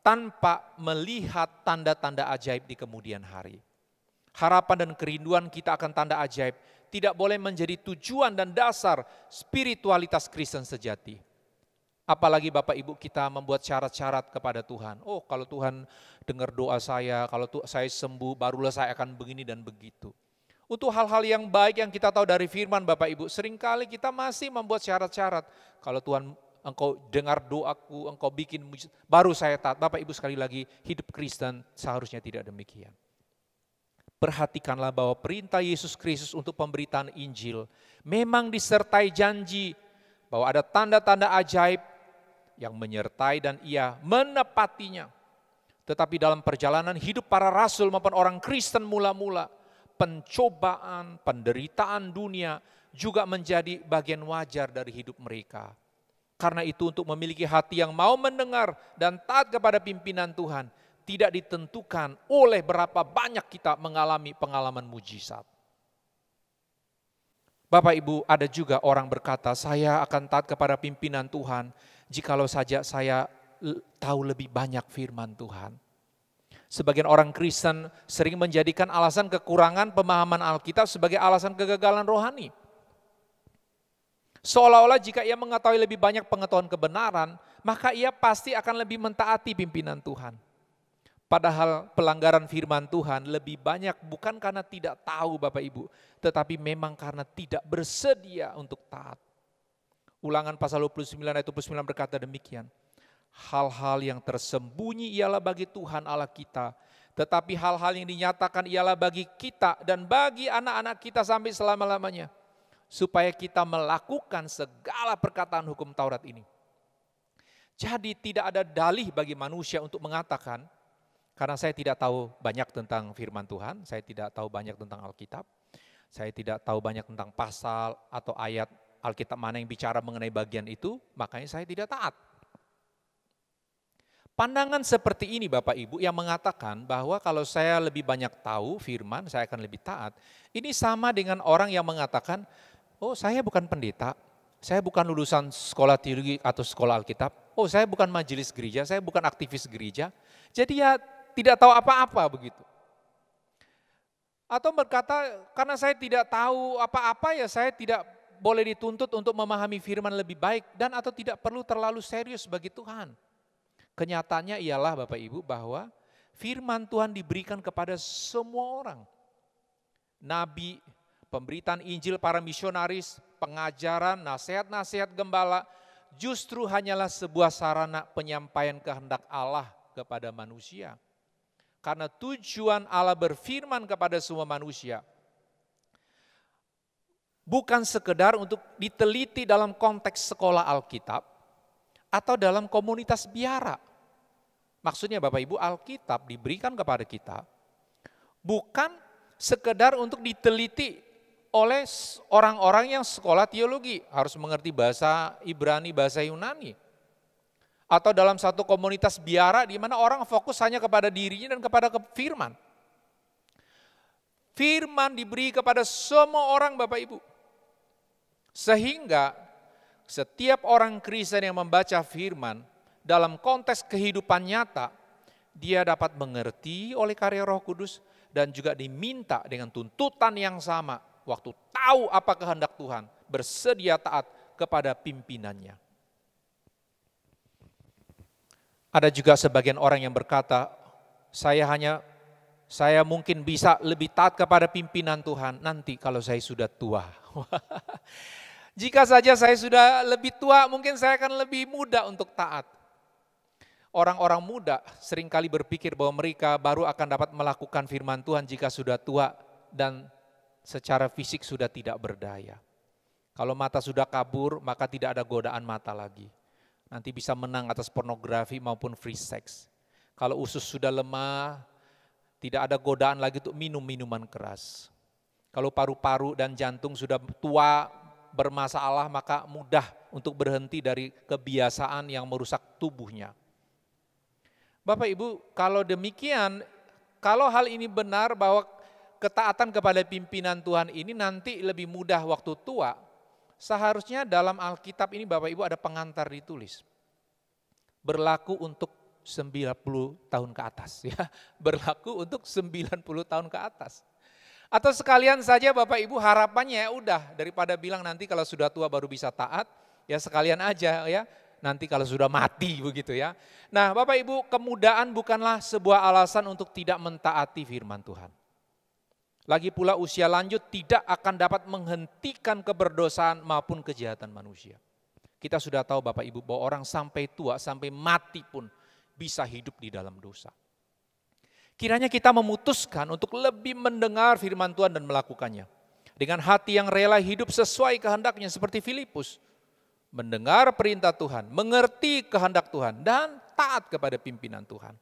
tanpa melihat tanda-tanda ajaib di kemudian hari. Harapan dan kerinduan kita akan tanda ajaib tidak boleh menjadi tujuan dan dasar spiritualitas Kristen sejati. Apalagi Bapak Ibu kita membuat syarat-syarat kepada Tuhan. Oh kalau Tuhan dengar doa saya, kalau saya sembuh barulah saya akan begini dan begitu. Untuk hal-hal yang baik yang kita tahu dari firman Bapak Ibu, seringkali kita masih membuat syarat-syarat. Kalau Tuhan engkau dengar doaku, engkau bikin mujizat, baru saya taat. Bapak Ibu sekali lagi, hidup Kristen seharusnya tidak demikian. Perhatikanlah bahwa perintah Yesus Kristus untuk pemberitaan Injil memang disertai janji bahwa ada tanda-tanda ajaib yang menyertai dan ia menepatinya. Tetapi dalam perjalanan hidup para rasul maupun orang Kristen mula-mula, pencobaan, penderitaan dunia juga menjadi bagian wajar dari hidup mereka. Karena itu untuk memiliki hati yang mau mendengar dan taat kepada pimpinan Tuhan, tidak ditentukan oleh berapa banyak kita mengalami pengalaman mujizat. Bapak Ibu, ada juga orang berkata, saya akan taat kepada pimpinan Tuhan jikalau saja saya tahu lebih banyak firman Tuhan. Sebagian orang Kristen sering menjadikan alasan kekurangan pemahaman Alkitab sebagai alasan kegagalan rohani. Seolah-olah jika ia mengetahui lebih banyak pengetahuan kebenaran, maka ia pasti akan lebih mentaati pimpinan Tuhan. Padahal pelanggaran firman Tuhan lebih banyak bukan karena tidak tahu Bapak Ibu, tetapi memang karena tidak bersedia untuk taat. Ulangan pasal 29 ayat 29 berkata demikian. Hal-hal yang tersembunyi ialah bagi Tuhan Allah kita, Tetapi hal-hal yang dinyatakan ialah bagi kita dan bagi anak-anak kita sampai selama-lamanya. Supaya kita melakukan segala perkataan hukum Taurat ini. Jadi tidak ada dalih bagi manusia untuk mengatakan, karena saya tidak tahu banyak tentang firman Tuhan, saya tidak tahu banyak tentang Alkitab, saya tidak tahu banyak tentang pasal atau ayat Alkitab mana yang bicara mengenai bagian itu, makanya saya tidak taat. Pandangan seperti ini Bapak Ibu yang mengatakan bahwa kalau saya lebih banyak tahu firman, saya akan lebih taat. Ini sama dengan orang yang mengatakan, oh saya bukan pendeta, saya bukan lulusan sekolah teologi atau sekolah Alkitab, oh saya bukan majelis gereja, saya bukan aktivis gereja, jadi ya tidak tahu apa-apa begitu. Atau berkata, karena saya tidak tahu apa-apa ya saya tidak boleh dituntut untuk memahami firman lebih baik dan atau tidak perlu terlalu serius bagi Tuhan. Kenyataannya ialah Bapak Ibu bahwa firman Tuhan diberikan kepada semua orang. Nabi, pemberitaan Injil para misionaris, pengajaran, nasihat-nasihat gembala, justru hanyalah sebuah sarana penyampaian kehendak Allah kepada manusia. Karena tujuan Allah berfirman kepada semua manusia, bukan sekedar untuk diteliti dalam konteks sekolah Alkitab, atau dalam komunitas biara. Maksudnya Bapak Ibu, Alkitab diberikan kepada kita bukan sekedar untuk diteliti oleh orang-orang yang sekolah teologi, harus mengerti bahasa Ibrani, bahasa Yunani. Atau dalam satu komunitas biara di mana orang fokus hanya kepada dirinya dan kepada firman. Firman diberi kepada semua orang Bapak Ibu. Sehingga setiap orang Kristen yang membaca firman dalam konteks kehidupan nyata, dia dapat mengerti oleh karya Roh Kudus dan juga diminta dengan tuntutan yang sama, waktu tahu apa kehendak Tuhan, bersedia taat kepada pimpinannya. Ada juga sebagian orang yang berkata, saya mungkin bisa lebih taat kepada pimpinan Tuhan nanti kalau saya sudah tua. Jika saja saya sudah lebih tua, mungkin saya akan lebih mudah untuk taat. Orang-orang muda seringkali berpikir bahwa mereka baru akan dapat melakukan firman Tuhan jika sudah tua dan secara fisik sudah tidak berdaya. Kalau mata sudah kabur, maka tidak ada godaan mata lagi. Nanti bisa menang atas pornografi maupun free sex. Kalau usus sudah lemah, tidak ada godaan lagi untuk minum minuman keras. Kalau paru-paru dan jantung sudah tua, bermasalah, maka mudah untuk berhenti dari kebiasaan yang merusak tubuhnya. Bapak Ibu, kalau demikian, kalau hal ini benar bahwa ketaatan kepada pimpinan Tuhan ini nanti lebih mudah waktu tua, seharusnya dalam Alkitab ini Bapak Ibu ada pengantar ditulis. Berlaku untuk 90 tahun ke atas, ya. Berlaku untuk 90 tahun ke atas. Atau sekalian saja Bapak Ibu harapannya ya udah, daripada bilang nanti kalau sudah tua baru bisa taat, ya sekalian aja ya. Nanti kalau sudah mati begitu ya. Nah Bapak Ibu, kemudaan bukanlah sebuah alasan untuk tidak mentaati firman Tuhan. Lagi pula usia lanjut tidak akan dapat menghentikan keberdosaan maupun kejahatan manusia. Kita sudah tahu Bapak Ibu bahwa orang sampai tua, sampai mati pun bisa hidup di dalam dosa. Kiranya kita memutuskan untuk lebih mendengar firman Tuhan dan melakukannya. Dengan hati yang rela hidup sesuai kehendaknya seperti Filipus. Mendengar perintah Tuhan, mengerti kehendak Tuhan, dan taat kepada pimpinan Tuhan.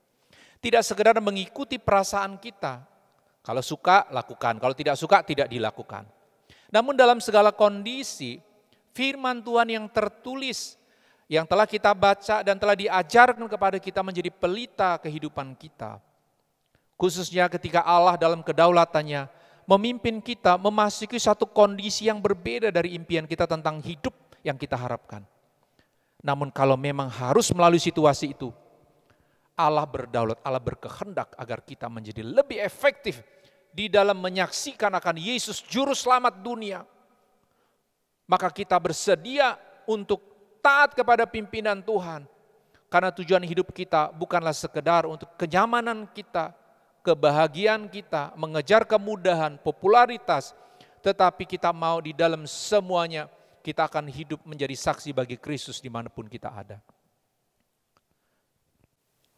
Tidak sekedar mengikuti perasaan kita. Kalau suka, lakukan. Kalau tidak suka, tidak dilakukan. Namun dalam segala kondisi, firman Tuhan yang tertulis, yang telah kita baca dan telah diajarkan kepada kita menjadi pelita kehidupan kita. Khususnya ketika Allah dalam kedaulatannya memimpin kita memasuki satu kondisi yang berbeda dari impian kita tentang hidup yang kita harapkan. Namun kalau memang harus melalui situasi itu, Allah berdaulat, Allah berkehendak agar kita menjadi lebih efektif di dalam menyaksikan akan Yesus Juru Selamat dunia. Maka kita bersedia untuk taat kepada pimpinan Tuhan. Karena tujuan hidup kita bukanlah sekedar untuk kenyamanan kita, kebahagiaan kita, mengejar kemudahan, popularitas. Tetapi kita mau di dalam semuanya, kita akan hidup menjadi saksi bagi Kristus dimanapun kita ada.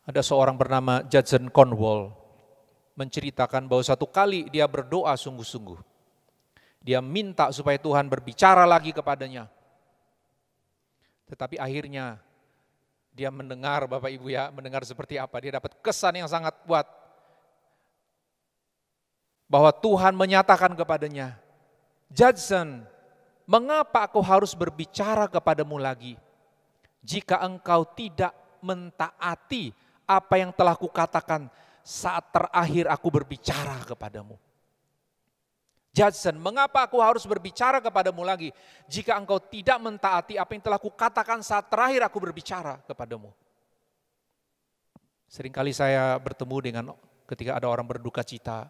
Ada seorang bernama Judson Cornwall. menceritakan bahwa satu kali dia berdoa sungguh-sungguh. Dia minta supaya Tuhan berbicara lagi kepadanya. Tetapi akhirnya dia mendengar, Bapak Ibu ya, mendengar seperti apa. Dia dapat kesan yang sangat kuat. Bahwa Tuhan menyatakan kepadanya, Judson, mengapa aku harus berbicara kepadamu lagi? Jika engkau tidak mentaati apa yang telah kukatakan saat terakhir aku berbicara kepadamu. Judson, mengapa aku harus berbicara kepadamu lagi jika engkau tidak mentaati apa yang telah kukatakan saat terakhir aku berbicara kepadamu. Seringkali saya bertemu dengan ketika ada orang berduka cita,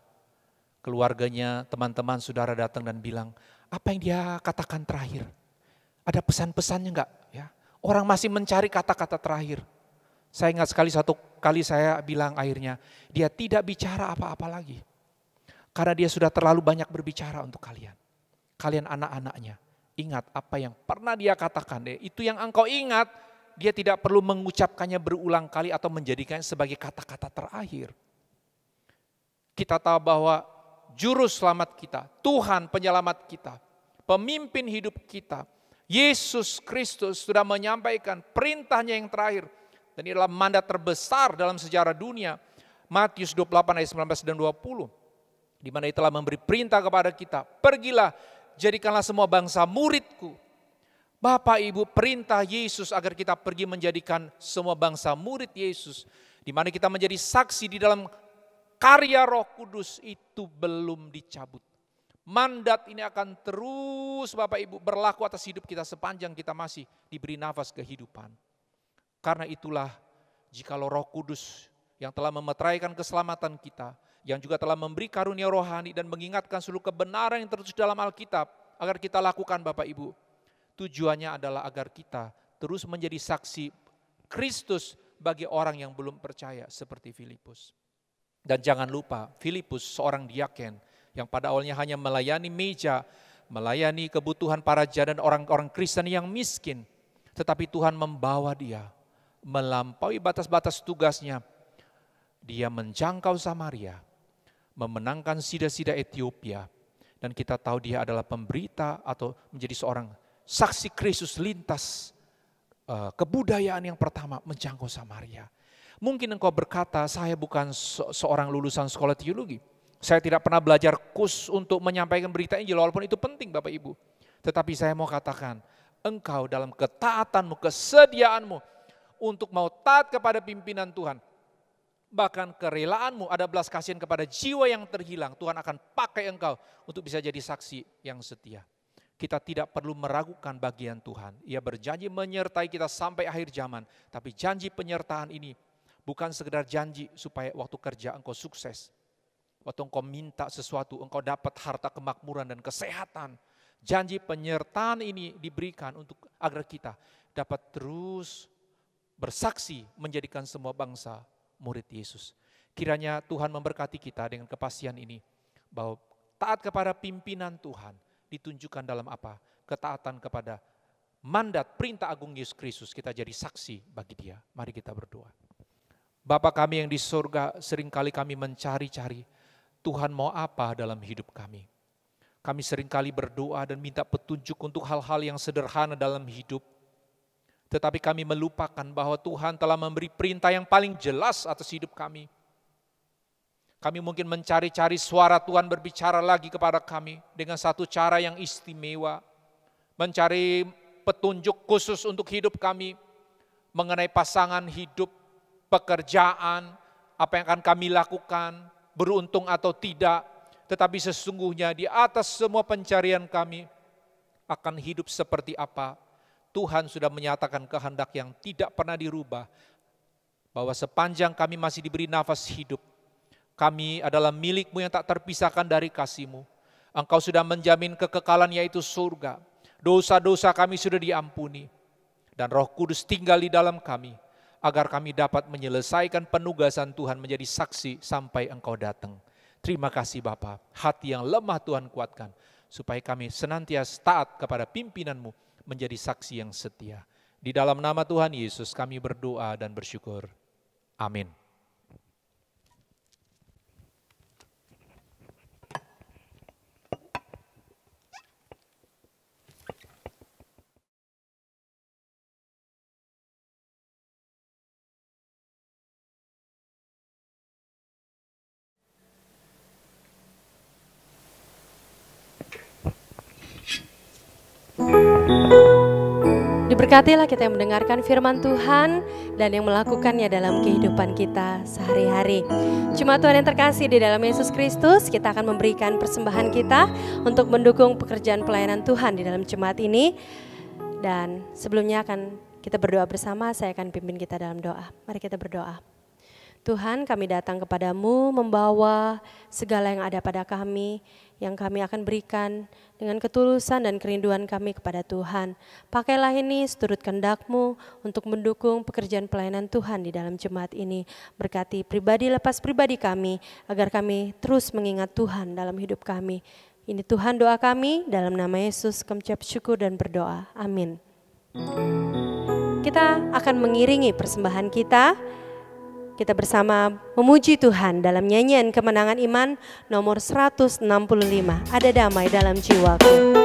keluarganya, teman-teman, saudara datang dan bilang, apa yang dia katakan terakhir? Ada pesan-pesannya enggak? Ya, orang masih mencari kata-kata terakhir. Saya ingat sekali satu kali saya bilang akhirnya, dia tidak bicara apa-apa lagi. Karena dia sudah terlalu banyak berbicara untuk kalian. Kalian anak-anaknya, ingat apa yang pernah dia katakan. Itu yang engkau ingat, dia tidak perlu mengucapkannya berulang kali atau menjadikannya sebagai kata-kata terakhir. Kita tahu bahwa Juru Selamat kita, Tuhan penyelamat kita, pemimpin hidup kita, Yesus Kristus sudah menyampaikan perintahnya yang terakhir. Dan ini adalah mandat terbesar dalam sejarah dunia. Matius 28 ayat 19 dan 20. Di mana ia telah memberi perintah kepada kita, pergilah, jadikanlah semua bangsa muridku. Bapak Ibu, perintah Yesus agar kita pergi menjadikan semua bangsa murid Yesus. Di mana kita menjadi saksi di dalam karya Roh Kudus itu belum dicabut. Mandat ini akan terus Bapak Ibu berlaku atas hidup kita sepanjang kita masih diberi nafas kehidupan. Karena itulah jikalau Roh Kudus yang telah memeteraikan keselamatan kita, yang juga telah memberi karunia rohani dan mengingatkan seluruh kebenaran yang tertulis dalam Alkitab agar kita lakukan Bapak Ibu. Tujuannya adalah agar kita terus menjadi saksi Kristus bagi orang yang belum percaya seperti Filipus. Dan jangan lupa Filipus seorang diaken yang pada awalnya hanya melayani meja, melayani kebutuhan para janda dan orang-orang Kristen yang miskin. Tetapi Tuhan membawa dia melampaui batas-batas tugasnya. Dia menjangkau Samaria, memenangkan sida-sida Ethiopia. Dan kita tahu dia adalah pemberita atau menjadi seorang saksi Kristus lintas kebudayaan yang pertama menjangkau Samaria. Mungkin engkau berkata, saya bukan seorang lulusan sekolah teologi. Saya tidak pernah belajar kurs untuk menyampaikan berita Injil, walaupun itu penting Bapak Ibu. Tetapi saya mau katakan, engkau dalam ketaatanmu, kesediaanmu untuk mau taat kepada pimpinan Tuhan, bahkan kerelaanmu ada belas kasihan kepada jiwa yang terhilang, Tuhan akan pakai engkau untuk bisa jadi saksi yang setia. Kita tidak perlu meragukan bagian Tuhan. Ia berjanji menyertai kita sampai akhir zaman. Tapi janji penyertaan ini bukan sekedar janji supaya waktu kerja engkau sukses. Waktu engkau minta sesuatu, engkau dapat harta kemakmuran dan kesehatan. Janji penyertaan ini diberikan untuk agar kita dapat terus bersaksi menjadikan semua bangsa murid Yesus. Kiranya Tuhan memberkati kita dengan kepastian ini, bahwa taat kepada pimpinan Tuhan ditunjukkan dalam apa? Ketaatan kepada mandat perintah agung Yesus Kristus, kita jadi saksi bagi dia. Mari kita berdoa. Bapa kami yang di surga, seringkali kami mencari-cari Tuhan mau apa dalam hidup kami. Kami seringkali berdoa dan minta petunjuk untuk hal-hal yang sederhana dalam hidup. Tetapi kami melupakan bahwa Tuhan telah memberi perintah yang paling jelas atas hidup kami. Kami mungkin mencari-cari suara Tuhan berbicara lagi kepada kami dengan satu cara yang istimewa. Mencari petunjuk khusus untuk hidup kami mengenai pasangan hidup, pekerjaan, apa yang akan kami lakukan, beruntung atau tidak. Tetapi sesungguhnya di atas semua pencarian kami akan hidup seperti apa, Tuhan sudah menyatakan kehendak yang tidak pernah dirubah, bahwa sepanjang kami masih diberi nafas hidup, kami adalah milik-Mu yang tak terpisahkan dari kasih-Mu. Engkau sudah menjamin kekekalan yaitu surga. Dosa-dosa kami sudah diampuni. Dan Roh Kudus tinggal di dalam kami, agar kami dapat menyelesaikan penugasan Tuhan menjadi saksi sampai Engkau datang. Terima kasih Bapa, hati yang lemah Tuhan kuatkan, supaya kami senantiasa taat kepada pimpinan-Mu, menjadi saksi yang setia. Di dalam nama Tuhan Yesus kami berdoa dan bersyukur. Amin. Berkatilah kita yang mendengarkan firman Tuhan dan yang melakukannya dalam kehidupan kita sehari-hari. Jemaat Tuhan yang terkasih di dalam Yesus Kristus, kita akan memberikan persembahan kita untuk mendukung pekerjaan pelayanan Tuhan di dalam jemaat ini. Dan sebelumnya akan kita berdoa bersama, saya akan pimpin kita dalam doa. Mari kita berdoa. Tuhan, kami datang kepadamu membawa segala yang ada pada kami, yang kami akan berikan dengan ketulusan dan kerinduan kami kepada Tuhan. Pakailah ini seturut kehendak-Mu untuk mendukung pekerjaan pelayanan Tuhan di dalam jemaat ini. Berkati pribadi lepas pribadi kami, agar kami terus mengingat Tuhan dalam hidup kami. Ini Tuhan doa kami, dalam nama Yesus kami ucap syukur dan berdoa. Amin. Kita akan mengiringi persembahan kita. Kita bersama memuji Tuhan dalam nyanyian kemenangan iman nomor 165. Ada damai dalam jiwaku.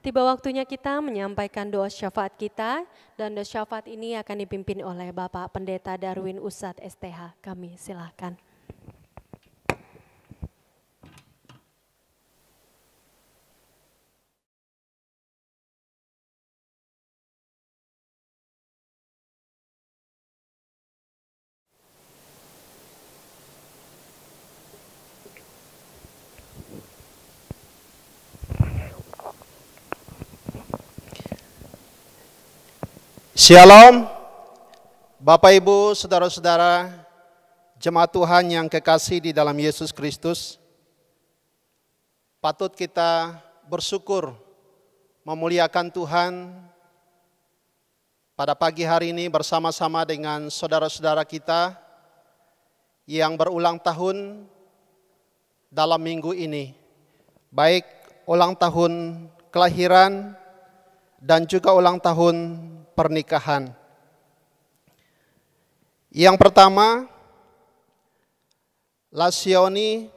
Tiba waktunya kita menyampaikan doa syafaat kita, dan doa syafaat ini akan dipimpin oleh Bapak Pendeta Darwin Usat STH. Kami silakan. Shalom, Bapak Ibu, Saudara-saudara, jemaat Tuhan yang kekasih di dalam Yesus Kristus. Patut kita bersyukur, memuliakan Tuhan pada pagi hari ini bersama-sama dengan saudara-saudara kita yang berulang tahun dalam minggu ini. Baik ulang tahun kelahiran dan juga ulang tahun pernikahan. Yang pertama, Lasioni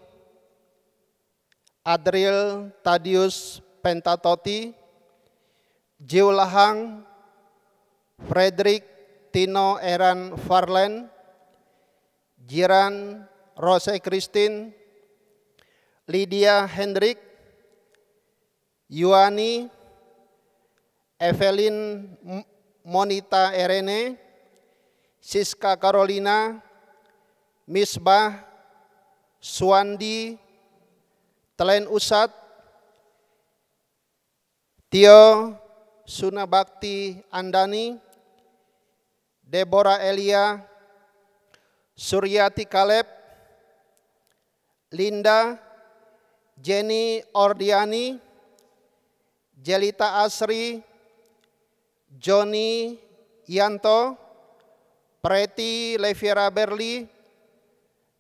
Adril Tadius Pentatoti, Jiulahang Frederick Tino Eran Farlen, Jiran Rose Christine, Lydia Hendrik, Yuani Evelyn Monita Erene, Siska Carolina, Misbah, Suandi, Telen Usat, Tio Sunabakti Andani, Deborah Elia, Suryati Kaleb, Linda, Jenny Ordiani, Jelita Asri, Joni Yanto, Preti Leviera Berli,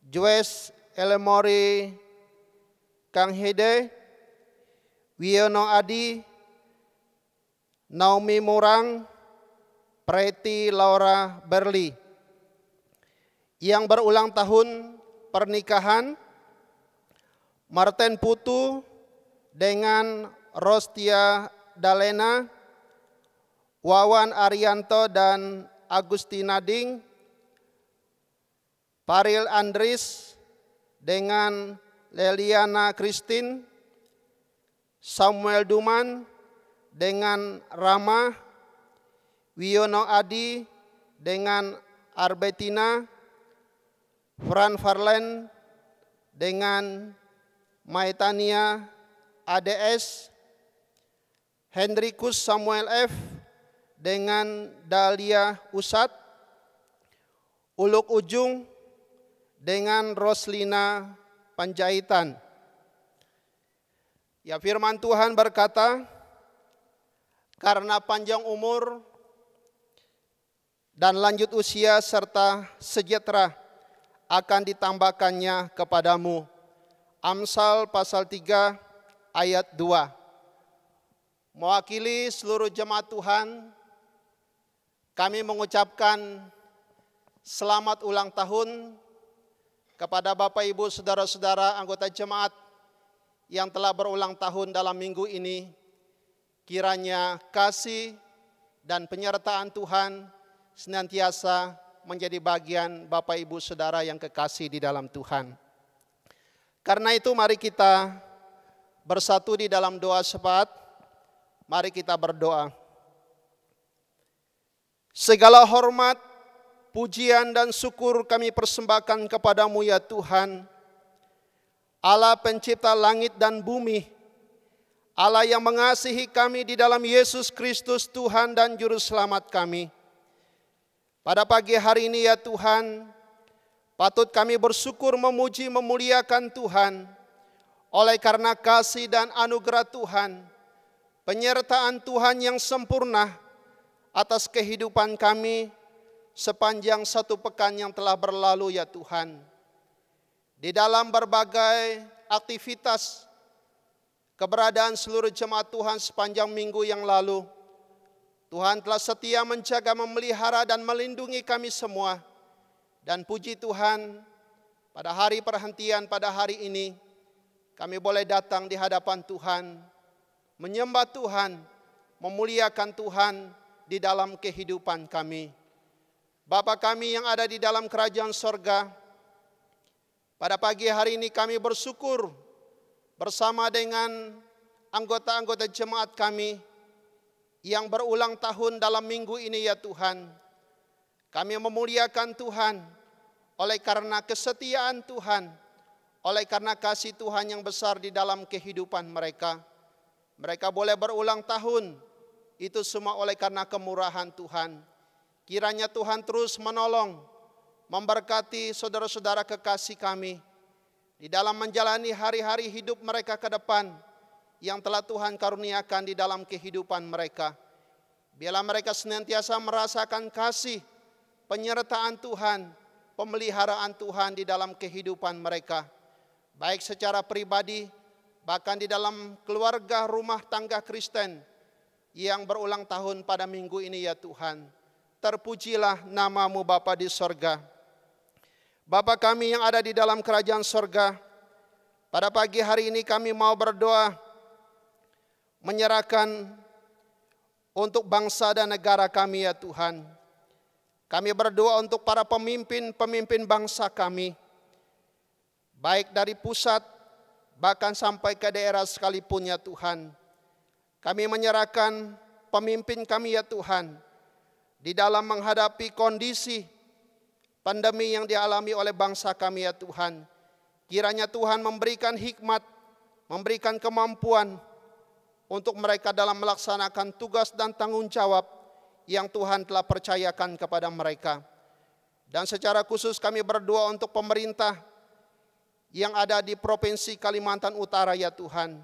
Joes Elemori Kanghede, Wiono Adi, Naomi Murang, Preti Laura Berli. Yang berulang tahun pernikahan, Martin Putu dengan Rostia Dalena, Wawan Arianto dan Agustina Ding, Paril Andris dengan Leliana Christine, Samuel Duman dengan Rama, Wiono Adi dengan Arbetina, Fran Farlen dengan Maitania ADS, Hendrikus Samuel F dengan Dahlia Usat, Uluk Ujung dengan Roslina Panjaitan. Ya, firman Tuhan berkata, karena panjang umur dan lanjut usia serta sejahtera akan ditambahkannya kepadamu. Amsal pasal 3 ayat 2. Mewakili seluruh jemaat Tuhan, kami mengucapkan selamat ulang tahun kepada Bapak Ibu saudara-saudara anggota jemaat yang telah berulang tahun dalam minggu ini. Kiranya kasih dan penyertaan Tuhan senantiasa menjadi bagian Bapak Ibu saudara yang kekasih di dalam Tuhan. Karena itu mari kita bersatu di dalam doa syafaat. Mari kita berdoa. Segala hormat, pujian dan syukur kami persembahkan kepadamu ya Tuhan, Allah pencipta langit dan bumi, Allah yang mengasihi kami di dalam Yesus Kristus Tuhan dan Juru Selamat kami. Pada pagi hari ini ya Tuhan, patut kami bersyukur, memuji, memuliakan Tuhan, oleh karena kasih dan anugerah Tuhan, penyertaan Tuhan yang sempurna atas kehidupan kami sepanjang satu pekan yang telah berlalu ya Tuhan. Di dalam berbagai aktivitas keberadaan seluruh jemaat Tuhan sepanjang minggu yang lalu, Tuhan telah setia menjaga, memelihara dan melindungi kami semua. Dan puji Tuhan, pada hari perhentian pada hari ini, kami boleh datang di hadapan Tuhan, menyembah Tuhan, memuliakan Tuhan di dalam kehidupan kami. Bapa kami yang ada di dalam kerajaan sorga, pada pagi hari ini kami bersyukur bersama dengan anggota-anggota jemaat kami yang berulang tahun dalam minggu ini ya Tuhan. Kami memuliakan Tuhan oleh karena kesetiaan Tuhan, oleh karena kasih Tuhan yang besar di dalam kehidupan mereka. Mereka boleh berulang tahun, itu semua oleh karena kemurahan Tuhan. Kiranya Tuhan terus menolong, memberkati saudara-saudara kekasih kami di dalam menjalani hari-hari hidup mereka ke depan yang telah Tuhan karuniakan di dalam kehidupan mereka. Biarlah mereka senantiasa merasakan kasih, penyertaan Tuhan, pemeliharaan Tuhan di dalam kehidupan mereka, baik secara pribadi, bahkan di dalam keluarga rumah tangga Kristen yang berulang tahun pada minggu ini ya Tuhan. Terpujilah nama-Mu Bapa di sorga. Bapa kami yang ada di dalam kerajaan sorga, pada pagi hari ini kami mau berdoa, menyerahkan untuk bangsa dan negara kami ya Tuhan. Kami berdoa untuk para pemimpin bangsa kami, baik dari pusat bahkan sampai ke daerah sekalipun ya Tuhan. Kami menyerahkan pemimpin kami ya Tuhan, di dalam menghadapi kondisi pandemi yang dialami oleh bangsa kami ya Tuhan. Kiranya Tuhan memberikan hikmat, memberikan kemampuan untuk mereka dalam melaksanakan tugas dan tanggung jawab yang Tuhan telah percayakan kepada mereka. Dan secara khusus kami berdoa untuk pemerintah yang ada di Provinsi Kalimantan Utara ya Tuhan.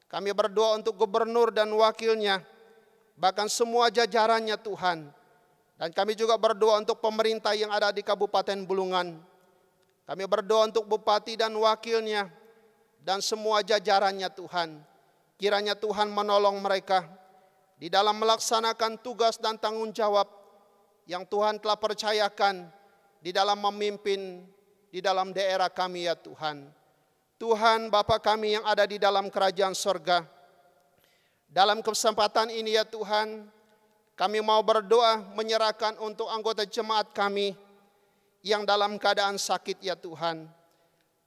Kami berdoa untuk gubernur dan wakilnya, bahkan semua jajarannya Tuhan. Dan kami juga berdoa untuk pemerintah yang ada di Kabupaten Bulungan. Kami berdoa untuk bupati dan wakilnya dan semua jajarannya Tuhan. Kiranya Tuhan menolong mereka di dalam melaksanakan tugas dan tanggung jawab yang Tuhan telah percayakan di dalam memimpin di dalam daerah kami ya Tuhan. Tuhan Bapa kami yang ada di dalam kerajaan sorga, dalam kesempatan ini ya Tuhan, kami mau berdoa menyerahkan untuk anggota jemaat kami yang dalam keadaan sakit ya Tuhan.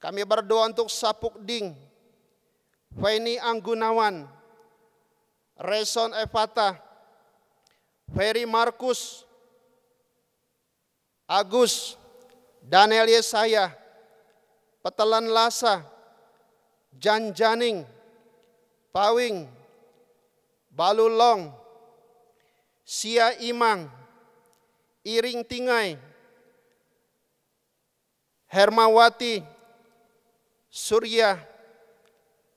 Kami berdoa untuk Sapuk Ding, Feni Anggunawan, Reson Evata, Ferry Markus, Agus, Daniel Yesaya, Petelan Lasa, Jan Janing, Pawing, Balulong, Sia Imang, Iring Tingai, Hermawati, Surya,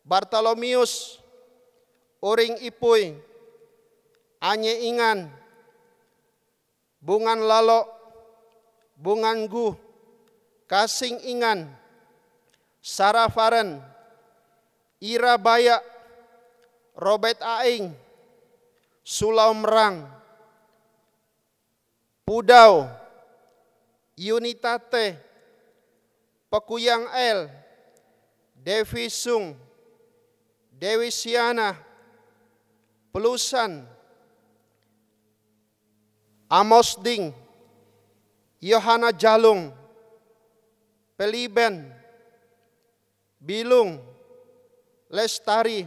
Bartolomius, Uring Ipuy, Anye Ingan, Bungan Lalo, Bungan Gu, Kasing Ingan, Sarah Faren, Ira Baya, Robert Aing, Sulau Merang, Pudau, Yunitate, Pekuyang El, Devi Sung, Dewi Siana, Pelusan, Amos Ding, Yohana Jalung, Peliben, Bilung, Lestari,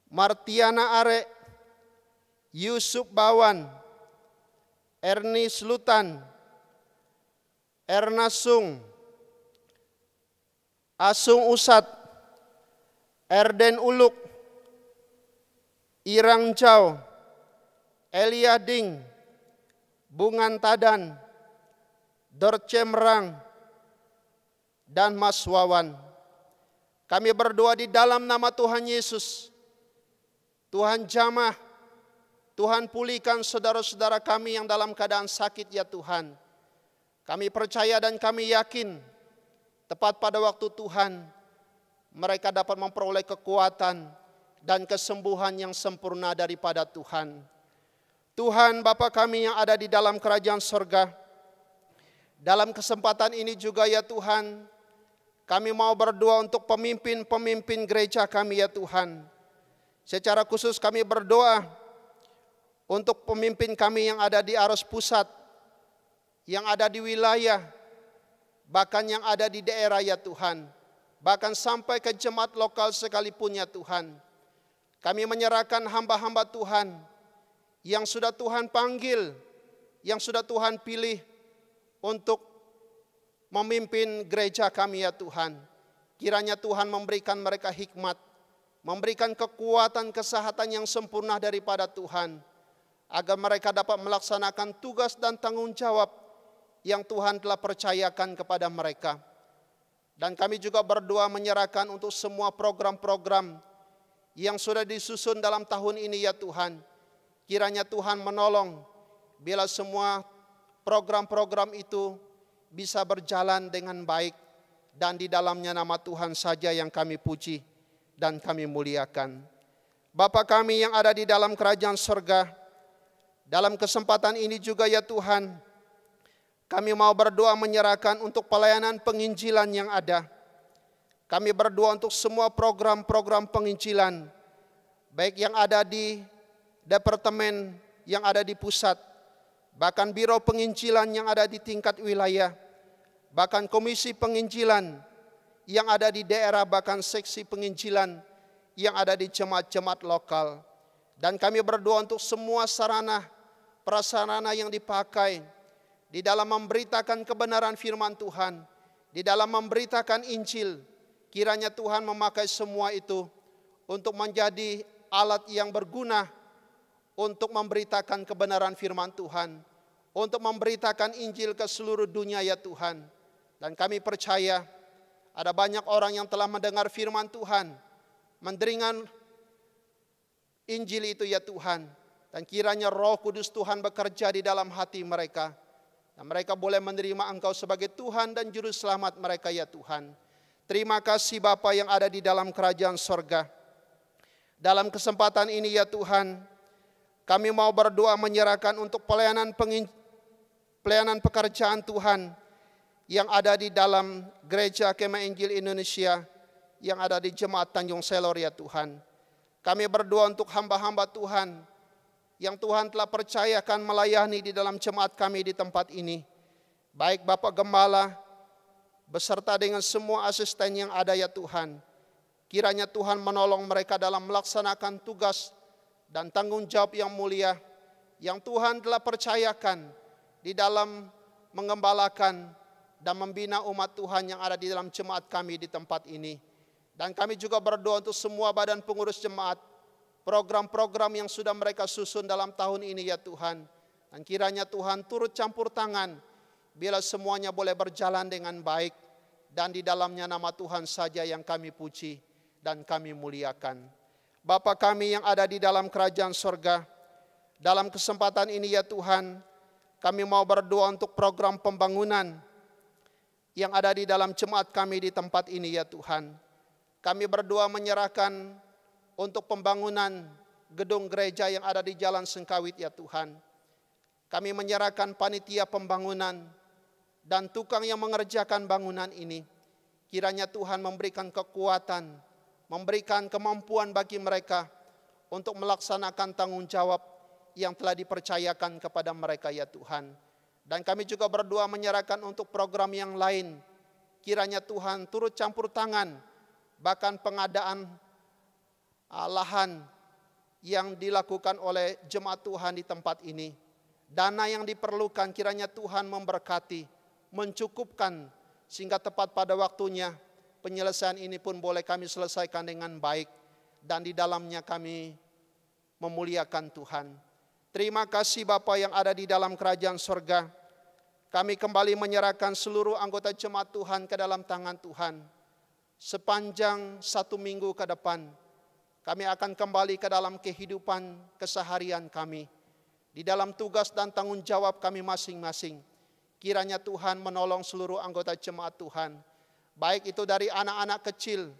Martiana Are, Yusuf Bawan, Erni Slutan, Erna Sung, Asung Usat, Erden Uluk, Irang Jauh, Elia Ding, Bungan Tadan, Dorce Merang, dan Mas Wawan. Kami berdoa di dalam nama Tuhan Yesus. Tuhan jamah, Tuhan pulihkan saudara-saudara kami yang dalam keadaan sakit ya Tuhan. Kami percaya dan kami yakin tepat pada waktu Tuhan mereka dapat memperoleh kekuatan dan kesembuhan yang sempurna daripada Tuhan. Tuhan Bapa kami yang ada di dalam kerajaan sorga, dalam kesempatan ini juga ya Tuhan, kami mau berdoa untuk pemimpin-pemimpin gereja kami ya Tuhan. Secara khusus kami berdoa untuk pemimpin kami yang ada di Aros Pusat, yang ada di wilayah, bahkan yang ada di daerah ya Tuhan. Bahkan sampai ke jemaat lokal sekalipun ya Tuhan. Kami menyerahkan hamba-hamba Tuhan yang sudah Tuhan panggil, yang sudah Tuhan pilih untuk memimpin gereja kami ya Tuhan. Kiranya Tuhan memberikan mereka hikmat, memberikan kekuatan kesehatan yang sempurna daripada Tuhan, agar mereka dapat melaksanakan tugas dan tanggung jawab yang Tuhan telah percayakan kepada mereka. Dan kami juga berdoa menyerahkan untuk semua program-program yang sudah disusun dalam tahun ini ya Tuhan. Kiranya Tuhan menolong bila semua program-program itu bisa berjalan dengan baik, dan di dalamnya nama Tuhan saja yang kami puji dan kami muliakan. Bapa kami yang ada di dalam kerajaan surga, dalam kesempatan ini juga ya Tuhan, kami mau berdoa menyerahkan untuk pelayanan penginjilan yang ada. Kami berdoa untuk semua program-program penginjilan, baik yang ada di departemen yang ada di pusat, bahkan biro penginjilan yang ada di tingkat wilayah, bahkan komisi penginjilan yang ada di daerah, bahkan seksi penginjilan yang ada di jemaat-jemaat lokal. Dan kami berdoa untuk semua sarana prasarana yang dipakai di dalam memberitakan kebenaran firman Tuhan, di dalam memberitakan Injil. Kiranya Tuhan memakai semua itu untuk menjadi alat yang berguna untuk memberitakan kebenaran firman Tuhan, untuk memberitakan Injil ke seluruh dunia ya Tuhan. Dan kami percaya ada banyak orang yang telah mendengar firman Tuhan, mendengar Injil itu ya Tuhan. Dan kiranya Roh Kudus Tuhan bekerja di dalam hati mereka, dan mereka boleh menerima Engkau sebagai Tuhan dan Juru Selamat mereka ya Tuhan. Terima kasih Bapa yang ada di dalam kerajaan sorga. Dalam kesempatan ini ya Tuhan, Kami mau berdoa menyerahkan untuk pelayanan pekerjaan Tuhan yang ada di dalam Gereja Kemah Injil Indonesia, yang ada di Jemaat Tanjung Selor ya Tuhan. Kami berdoa untuk hamba-hamba Tuhan yang Tuhan telah percayakan melayani di dalam jemaat kami di tempat ini. Baik Bapak Gembala beserta dengan semua asisten yang ada ya Tuhan. Kiranya Tuhan menolong mereka dalam melaksanakan tugas dan tanggung jawab yang mulia yang Tuhan telah percayakan di dalam mengembalakan dan membina umat Tuhan yang ada di dalam jemaat kami di tempat ini. Dan kami juga berdoa untuk semua badan pengurus jemaat, program-program yang sudah mereka susun dalam tahun ini ya Tuhan. Dan kiranya Tuhan turut campur tangan bila semuanya boleh berjalan dengan baik. Dan di dalamnya nama Tuhan saja yang kami puji dan kami muliakan. Bapa kami yang ada di dalam kerajaan sorga, dalam kesempatan ini ya Tuhan, kami mau berdoa untuk program pembangunan yang ada di dalam jemaat kami di tempat ini ya Tuhan. Kami berdoa menyerahkan untuk pembangunan gedung gereja yang ada di Jalan Sengkawit ya Tuhan. Kami menyerahkan panitia pembangunan dan tukang yang mengerjakan bangunan ini. Kiranya Tuhan memberikan kekuatan, memberikan kemampuan bagi mereka untuk melaksanakan tanggung jawab yang telah dipercayakan kepada mereka ya Tuhan. Dan kami juga berdoa menyerahkan untuk program yang lain. Kiranya Tuhan turut campur tangan, bahkan pengadaan lahan yang dilakukan oleh jemaat Tuhan di tempat ini. Dana yang diperlukan kiranya Tuhan memberkati, mencukupkan, sehingga tepat pada waktunya penyelesaian ini pun boleh kami selesaikan dengan baik. Dan di dalamnya kami memuliakan Tuhan. Terima kasih Bapa yang ada di dalam kerajaan sorga. Kami kembali menyerahkan seluruh anggota jemaat Tuhan ke dalam tangan Tuhan. Sepanjang 1 minggu ke depan, kami akan kembali ke dalam kehidupan keseharian kami. Di dalam tugas dan tanggung jawab kami masing-masing. Kiranya Tuhan menolong seluruh anggota jemaat Tuhan. Baik itu dari anak-anak kecil,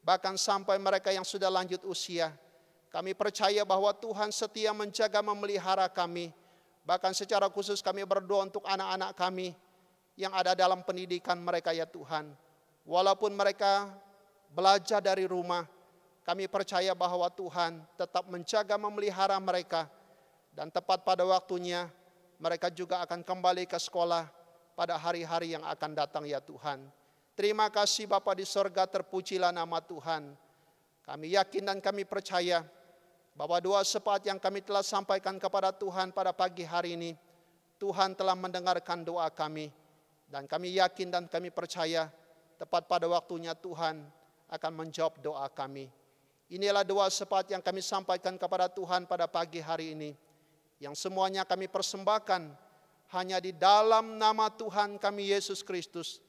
bahkan sampai mereka yang sudah lanjut usia. Kami percaya bahwa Tuhan setia menjaga memelihara kami. Bahkan secara khusus kami berdoa untuk anak-anak kami yang ada dalam pendidikan mereka ya Tuhan. Walaupun mereka belajar dari rumah, kami percaya bahwa Tuhan tetap menjaga memelihara mereka. Dan tepat pada waktunya mereka juga akan kembali ke sekolah pada hari-hari yang akan datang ya Tuhan. Terima kasih Bapa di sorga, terpujilah nama Tuhan. Kami yakin dan kami percaya bahwa doa syafaat yang kami telah sampaikan kepada Tuhan pada pagi hari ini, Tuhan telah mendengarkan doa kami. Dan kami yakin dan kami percaya tepat pada waktunya Tuhan akan menjawab doa kami. Inilah doa syafaat yang kami sampaikan kepada Tuhan pada pagi hari ini. Yang semuanya kami persembahkan hanya di dalam nama Tuhan kami Yesus Kristus,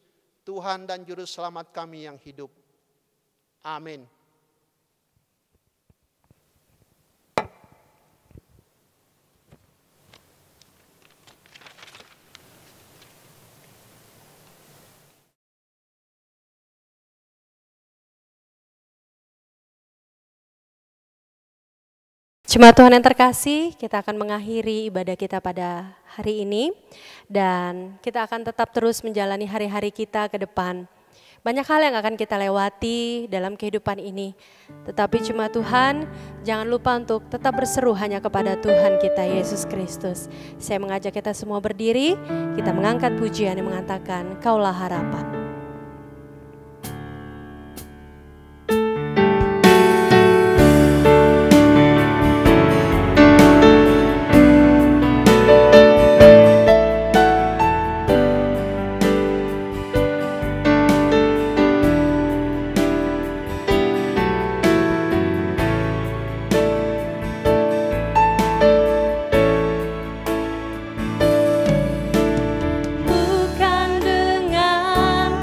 Tuhan dan Juru Selamat kami yang hidup. Amin. Jemaat Tuhan yang terkasih, kita akan mengakhiri ibadah kita pada hari ini dan kita akan tetap terus menjalani hari-hari kita ke depan. Banyak hal yang akan kita lewati dalam kehidupan ini. Tetapi jemaat Tuhan, jangan lupa untuk tetap berseru hanya kepada Tuhan kita Yesus Kristus. Saya mengajak kita semua berdiri, kita mengangkat pujian yang mengatakan, Kaulah harapan. Bukan dengan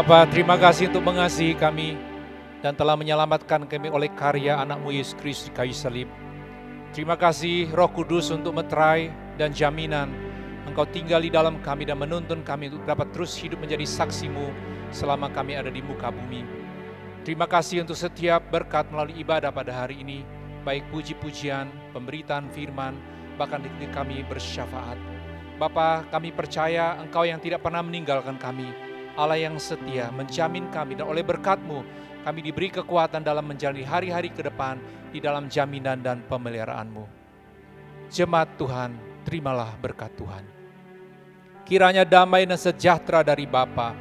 Bapa, terima kasih untuk mengasihi kami dan telah menyelamatkan kami oleh karya anak-Mu Yesus Kristus di kayu salib. Terima kasih Roh Kudus untuk meterai dan jaminan Engkau tinggal di dalam kami dan menuntun kami untuk dapat terus hidup menjadi saksi-Mu selama kami ada di muka bumi. Terima kasih untuk setiap berkat melalui ibadah pada hari ini, baik puji-pujian, pemberitaan firman, bahkan diri kami bersyafaat. Bapa, kami percaya Engkau yang tidak pernah meninggalkan kami, Allah yang setia menjamin kami, dan oleh berkat-Mu kami diberi kekuatan dalam menjalani hari-hari ke depan di dalam jaminan dan pemeliharaan-Mu. Jemaat Tuhan, terimalah berkat Tuhan. Kiranya damai dan sejahtera dari Bapa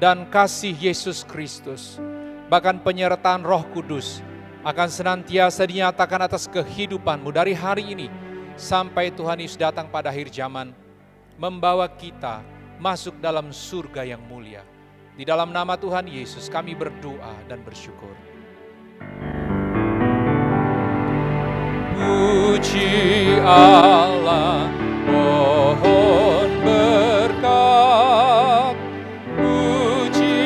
dan kasih Yesus Kristus, bahkan penyertaan Roh Kudus akan senantiasa dinyatakan atas kehidupan-Mu dari hari ini sampai Tuhan Yesus datang pada akhir zaman, membawa kita masuk dalam surga yang mulia. Di dalam nama Tuhan Yesus kami berdoa dan bersyukur. Puji Allah, mohon berkat, puji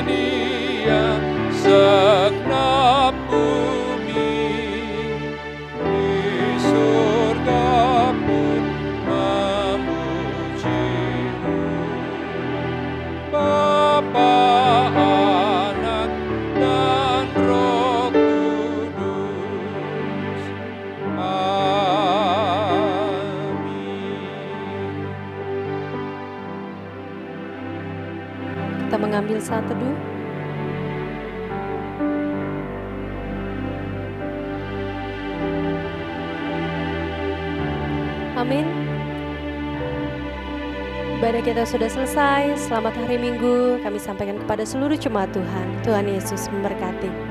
Dia segenap bumi, di surga pun memuji-Mu. Bapa, Anak, dan Roh Kudus. Amin. Kita mengambil saat teduh. Amin. Ibadah kita sudah selesai. Selamat hari Minggu kami sampaikan kepada seluruh jemaat Tuhan. Tuhan Yesus memberkati.